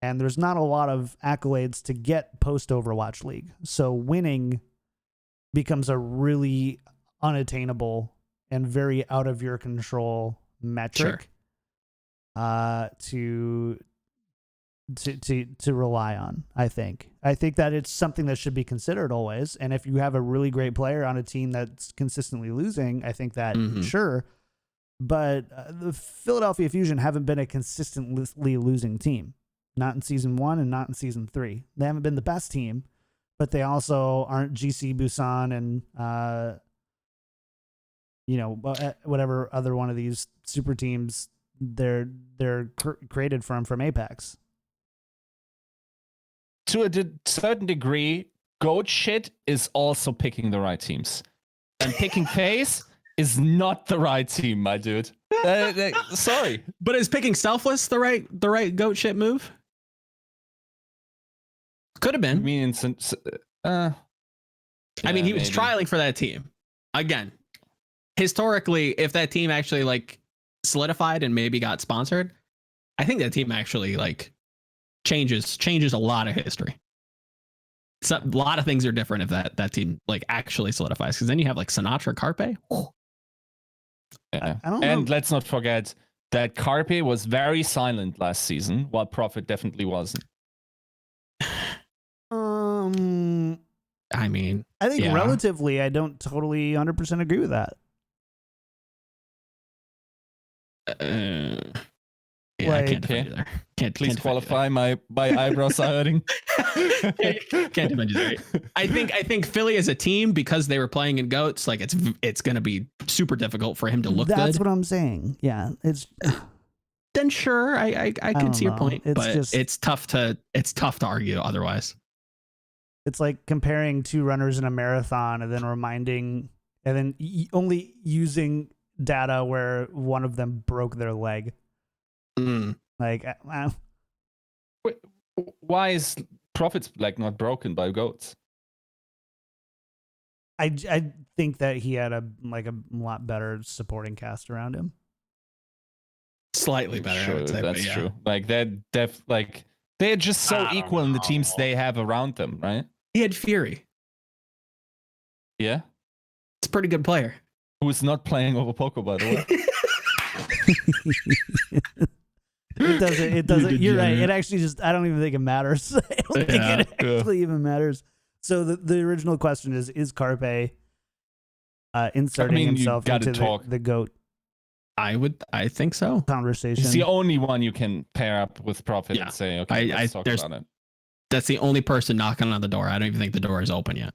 and there's not a lot of accolades to get post Overwatch League, so winning becomes a really unattainable and very out of your control metric to rely on. I think that it's something that should be considered always, and if you have a really great player on a team that's consistently losing, I think that sure, but the Philadelphia Fusion haven't been a consistently losing team, not in season 1 and not in season 3. They haven't been the best team, but they also aren't GC Busan and whatever other one of these super teams they're created from Apex. To a certain degree, goat shit is also picking the right teams. And picking FaZe is not the right team, my dude. Sorry. But is picking Selfless the right GOAT shit move? Could have I been. mean, I mean, he was maybe. trialing for that team. Again, historically, if that team actually like solidified and maybe got sponsored, I think that team actually like changes a lot of history. So, a lot of things are different if that team like actually solidifies, because then you have like Sinatraa, Carpe. Yeah. I don't know. And let's not forget that Carpe was very silent last season, while Prophet definitely wasn't. I mean, I think yeah. relatively, I don't totally 100% agree with that. Yeah, I can't Okay. defend you there. Can't Please defend you qualify my eyebrows hurting. there. Can't defend you there. I think Philly as a team, because they were playing in goats, like it's gonna be super difficult for him to look That's good. what I'm saying. Yeah, it's Then sure, I don't could see your know. point, It's but just- it's tough to argue otherwise. it's like comparing two runners in a marathon and then only using data where one of them broke their leg. Like, Why is Prophet's like not broken by goats? I think that he had a lot better supporting cast around him. Slightly better. I Sure, would say, that's but yeah. true. Like they're just so I don't equal in the teams know. they have around them, right? He had Fury. Yeah. It's a pretty good player. Who's not playing over Poco, by the way. It doesn't. You're right. It actually I don't even think it matters. I don't think it actually even matters. So the original question is Carpe inserting himself into the GOAT I think so. conversation? It's the only one you can pair up with Prophet Yeah. and say, okay, let's talk about it. That's the only person knocking on the door. I don't even think the door is open yet.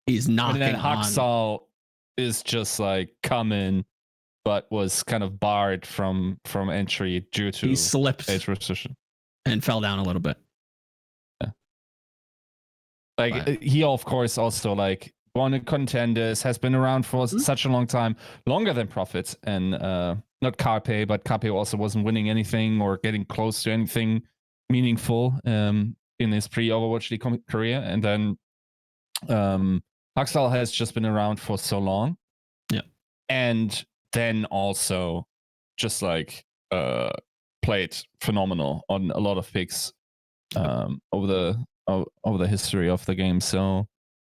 He's knocking And then on. Haksal is just like coming, but was kind of barred from entry due to He slipped age restriction. and fell down a little bit. Like But- he, of course, also like won a contenders, has been around for such a long time, longer than Prophet, and not Carpe, but Carpe also wasn't winning anything or getting close to anything meaningful in his pre-Overwatch League career. And then Haksal has just been around for so long. Yeah. And then also just like played phenomenal on a lot of picks over the history of the game. So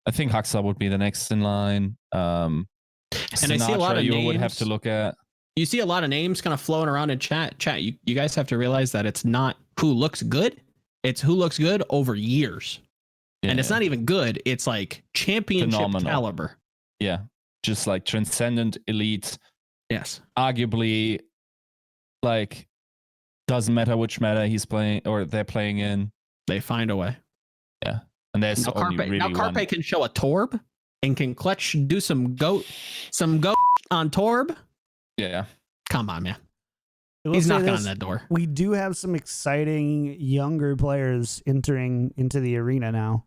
I think Haksal would be the next in line. And Sinatraa, I see a lot of names. would have to look at. You see a lot of names kind of flowing around in chat. You guys have to realize that it's not who looks good. It's who looks good over years. Yeah. And it's not even good. It's like championship Phenomenal. caliber. Yeah. Just like transcendent elite. Yes. Arguably, like, doesn't matter which meta he's playing or they're playing in. They find a way. Yeah. And there's only really Carpe one. can show a Torb and can clutch, do some goat on Torb. Yeah. Come on, man. I will He's say knocking this, on that door. We do have some exciting younger players entering into the arena now,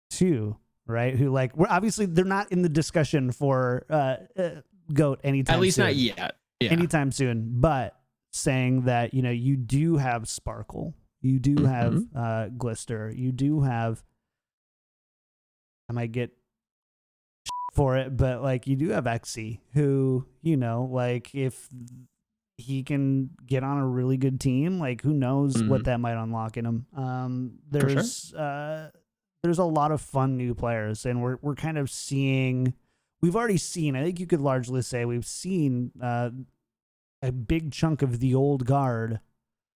too, right? Who we're obviously they're not in the discussion for GOAT anytime soon. At least not yet. Yeah. Anytime soon, but saying that, you do have Sparkle, you do have Glister, you do have, I might get for it, but like you do have Xe, who, if he can get on a really good team, like who knows what that might unlock in him. There's a lot of fun new players, and we're kind of seeing, we've already seen, I think you could largely say we've seen a big chunk of the old guard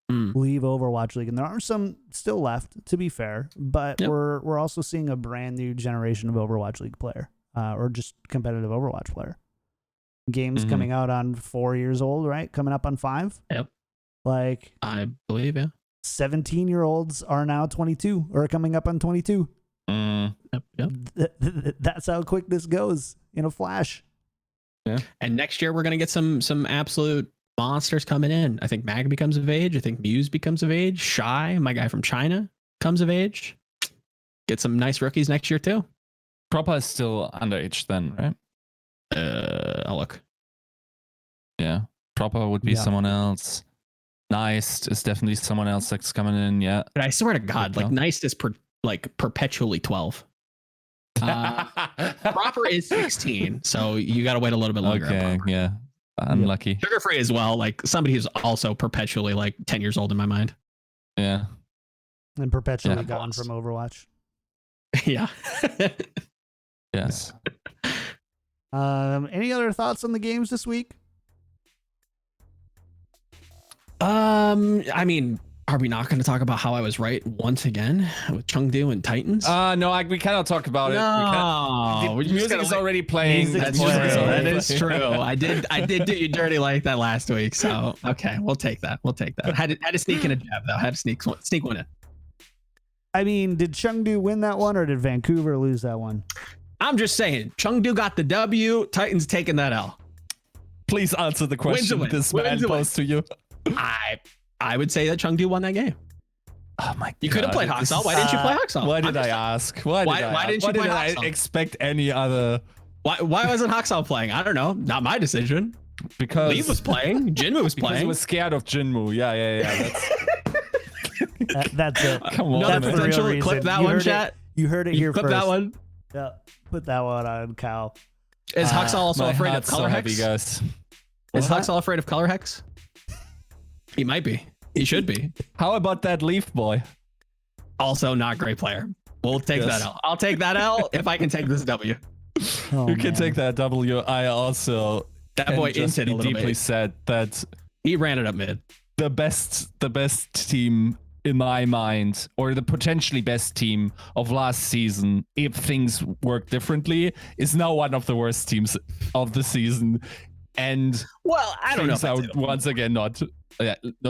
leave Overwatch League, and there are some still left, to be fair, but we're also seeing a brand new generation of Overwatch League player, or just competitive Overwatch player. Games coming out on 4 years old, right? Coming up on 5. Yep. Like, I believe, yeah. 17-year-olds are now 22 or coming up on 22. Yep. That's how quick this goes in a flash. Yeah. And next year we're gonna get some absolute monsters coming in. I think Mag becomes of age. I think Muse becomes of age. Shy, my guy from China, comes of age. Get some nice rookies next year too. Proper is still underage then, right? I'll look. Yeah. Proper would be someone else. Nice is definitely someone else that's coming in. Yeah. But I swear to God, like Nice is perpetually 12. Proper is 16, so you got to wait a little bit longer. Okay, yeah. Unlucky. Sugar Free as well, like somebody who's also perpetually like 10 years old in my mind. Yeah. And perpetually gone from Overwatch. Yeah. Yes. Any other thoughts on the games this week? I mean, are we not going to talk about how I was right once again with Chengdu and Titans? No, we cannot talk about it. No, the music is already playing. That's true. That is true. I did do you dirty like that last week. So okay, we'll take that. Had to sneak in a jab though. Had to sneak one in. I mean, did Chengdu win that one, or did Vancouver lose that one? I'm just saying, Chengdu got the W. Titans taking that L. Please answer the question this man posed to you. I would say that Chengdu won that game. Oh my God. You could have played Haksal. Why didn't you play Haksal? Why did I ask? Why didn't you play Haksal? I expect any other? Why wasn't Haksal playing? I don't know. Not my decision. Because Lee was playing. Jinmu was playing. Because he was scared of Jinmu. Yeah. That's it. Come on, Another potential. Clip that one, chat. You heard it here clip first. That one. Yeah, put that one on, Cal. Is Haksal also afraid of color hex? Guys. Is Haksal afraid of color hex? He might be. He should be. How about that Leaf boy? Also not great player. We'll take that L. I'll take that L if I can take this W. You can take that W. I also that boy inted a little deeply bit. said that he ran it up mid. The best team in my mind, or the potentially best team of last season, if things work differently, is now one of the worst teams of the season. And well, I don't know. Once again, not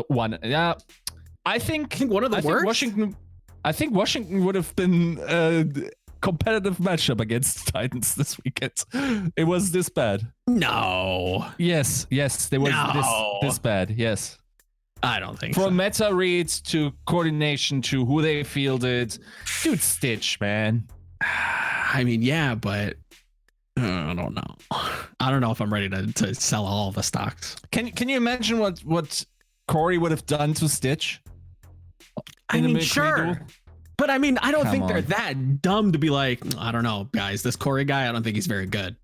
one. Yeah, I think one of the worst. I think Washington would have been a competitive matchup against Titans this weekend. It was this bad. No. Yes, they was this bad. Yes. I don't think From meta reads to coordination to who they fielded. Dude, Stitch, man. I mean, yeah, but I don't know. I don't know if I'm ready to sell all the stocks. Can you imagine what Corey would have done to Stitch? I mean, sure. But I mean, I don't think they're that dumb to be like, I don't know, guys, this Corey guy, I don't think he's very good.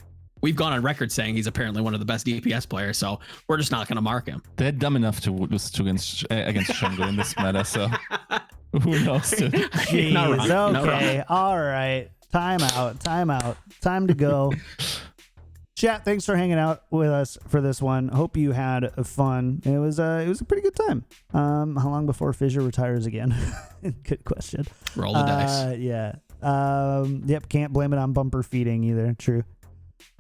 We've gone on record saying he's apparently one of the best DPS players, so we're just not going to mark him. They're dumb enough to lose against Shango in this matter, so who knows? Jeez, okay, all right. Time out. Time to go. Chat, thanks for hanging out with us for this one. Hope you had fun. It was a pretty good time. How long before Fissure retires again? Good question. Roll the dice. Yeah. Yep. Can't blame it on bumper feeding either. True.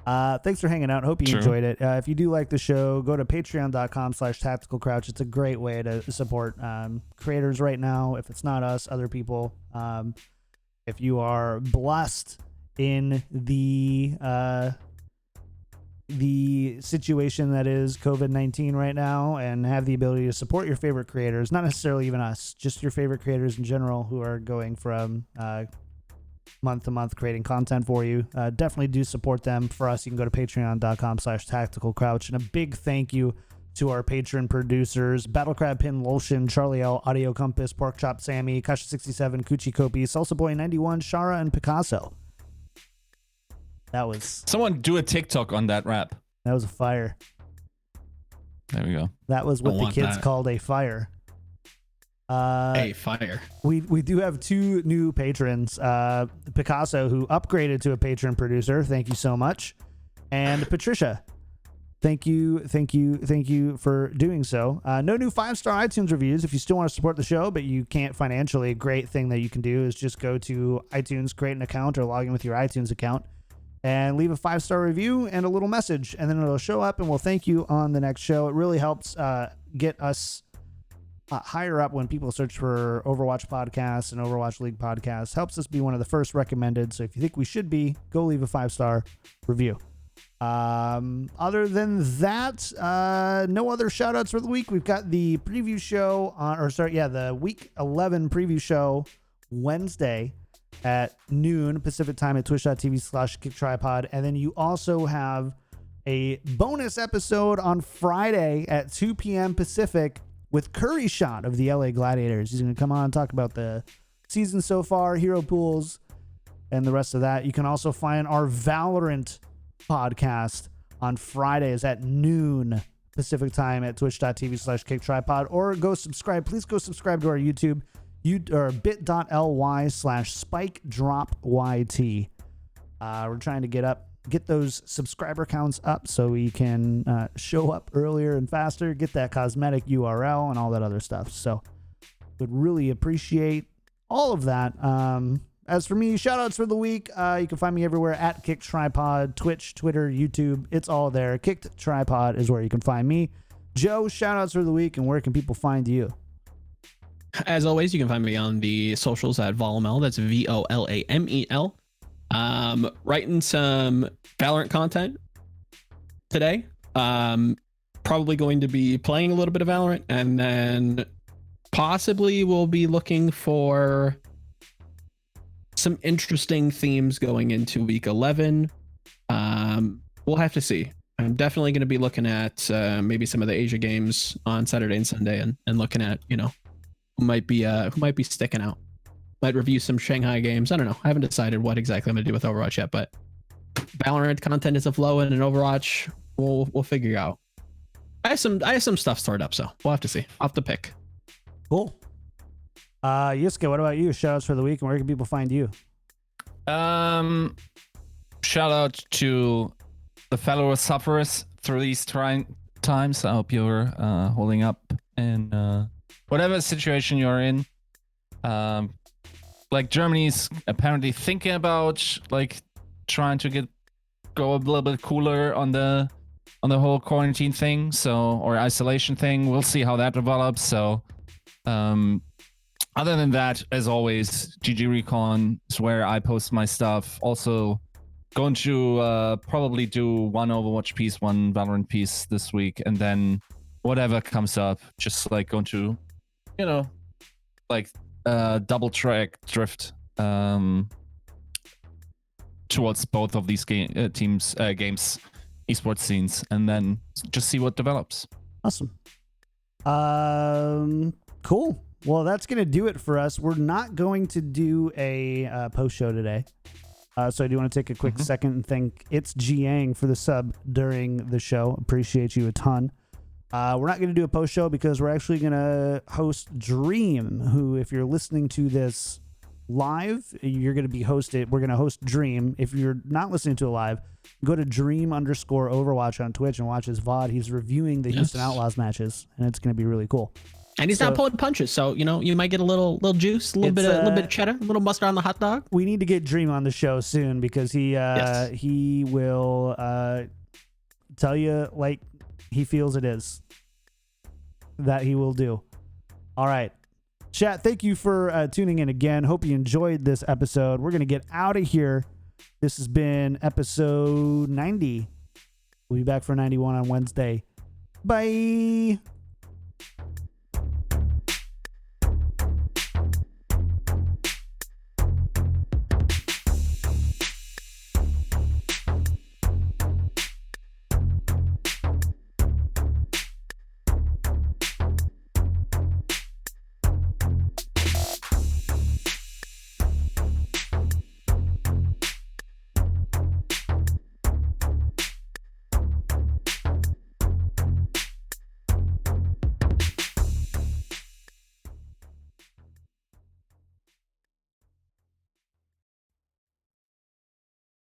Thanks for hanging out. Hope you enjoyed it. If you do like the show, go to patreon.com/tacticalcrouch. It's a great way to support creators right now. If it's not us, other people. If you are blessed in the situation that is COVID-19 right now and have the ability to support your favorite creators, not necessarily even us, just your favorite creators in general who are going from month to month creating content for you, definitely do support them. For us, you can go to patreon.com/tacticalcrouch. And a big thank you to our patron producers: Battlecrab Pin Lolshin, Charlie L, Audio Compass, Porkchop Sammy, Kasha67, Coochie Kopi, Salsa Boy 91, Shara, and Picasso. That was... Someone do a TikTok on that rap. That was a fire. There we go. That was what the kids called a fire. A fire. We do have two new patrons. Picasso, who upgraded to a patron producer. Thank you so much. And Patricia. Thank you for doing so. No new 5-star iTunes reviews. If you still want to support the show, but you can't financially, a great thing that you can do is just go to iTunes, create an account, or log in with your iTunes account and leave a 5-star review and a little message, and then it'll show up and we'll thank you on the next show. It really helps get us higher up when people search for Overwatch podcasts and Overwatch League podcasts. Helps us be one of the first recommended. So if you think we should be, go leave a 5-star review. Other than that, no other shout outs for the week. We've got the preview show the week 11 preview show Wednesday at noon Pacific time at twitch.tv/KickedTripod. And then you also have a bonus episode on Friday at 2 p.m. Pacific with Curry Shot of the LA Gladiators. He's going to come on and talk about the season so far, hero pools, and the rest of that. You can also find our Valorant podcast on Fridays at noon Pacific time at twitch.tv/KickedTripod, or go subscribe. Please go subscribe to our YouTube, or bit.ly/SpikeDropYT. We're trying to get those subscriber counts up so we can show up earlier and faster, get that cosmetic URL and all that other stuff. So would really appreciate all of that. As for me, shout outs for the week. You can find me everywhere at KickedTripod, Twitch, Twitter, YouTube. It's all there. KickedTripod is where you can find me. Joe, shout outs for the week, and where can people find you? As always, you can find me on the socials at Volamel. That's VOLAMEL. Writing some Valorant content today. Probably going to be playing a little bit of Valorant, and then possibly we'll be looking for some interesting themes going into week 11. We'll have to see. I'm definitely going to be looking at maybe some of the Asia games on Saturday and Sunday, and looking at, who might be sticking out. Might review some Shanghai games. I don't know. I haven't decided what exactly I'm gonna do with Overwatch yet, but Valorant content is a flowing, and Overwatch we'll figure out. I have some stuff stored up, so we'll have to see. I'll have to pick. Cool. Yiska, what about you? Shout outs for the week, and where can people find you? Shout out to the fellow sufferers through these trying times. I hope you're holding up in whatever situation you're in. Like Germany's apparently thinking about like trying to go a little bit cooler on the whole quarantine thing, or isolation thing. We'll see how that develops. So other than that, as always, GG Recon is where I post my stuff. Also going to probably do one Overwatch piece, one Valorant piece this week, and then whatever comes up, just like going to double track drift towards both of these games, esports scenes, and then just see what develops. Awesome. Cool. Well, that's going to do it for us. We're not going to do a post show today. So I do want to take a quick second and thank It's Jiang for the sub during the show. Appreciate you a ton. We're not going to do a post show because we're actually going to host Dream, who, if you're listening to this live, you're going to be hosted. We're going to host Dream. If you're not listening to it live, go to Dream_Overwatch on Twitch and watch his VOD. He's reviewing the Houston Outlaws matches, and it's going to be really cool. And he's not pulling punches, so you might get a little juice, a little bit of cheddar, a little mustard on the hot dog. We need to get Dream on the show soon because he will tell you like he feels it is. That he will do. All right. Chat, thank you for tuning in again. Hope you enjoyed this episode. We're going to get out of here. This has been episode 90. We'll be back for 91 on Wednesday. Bye.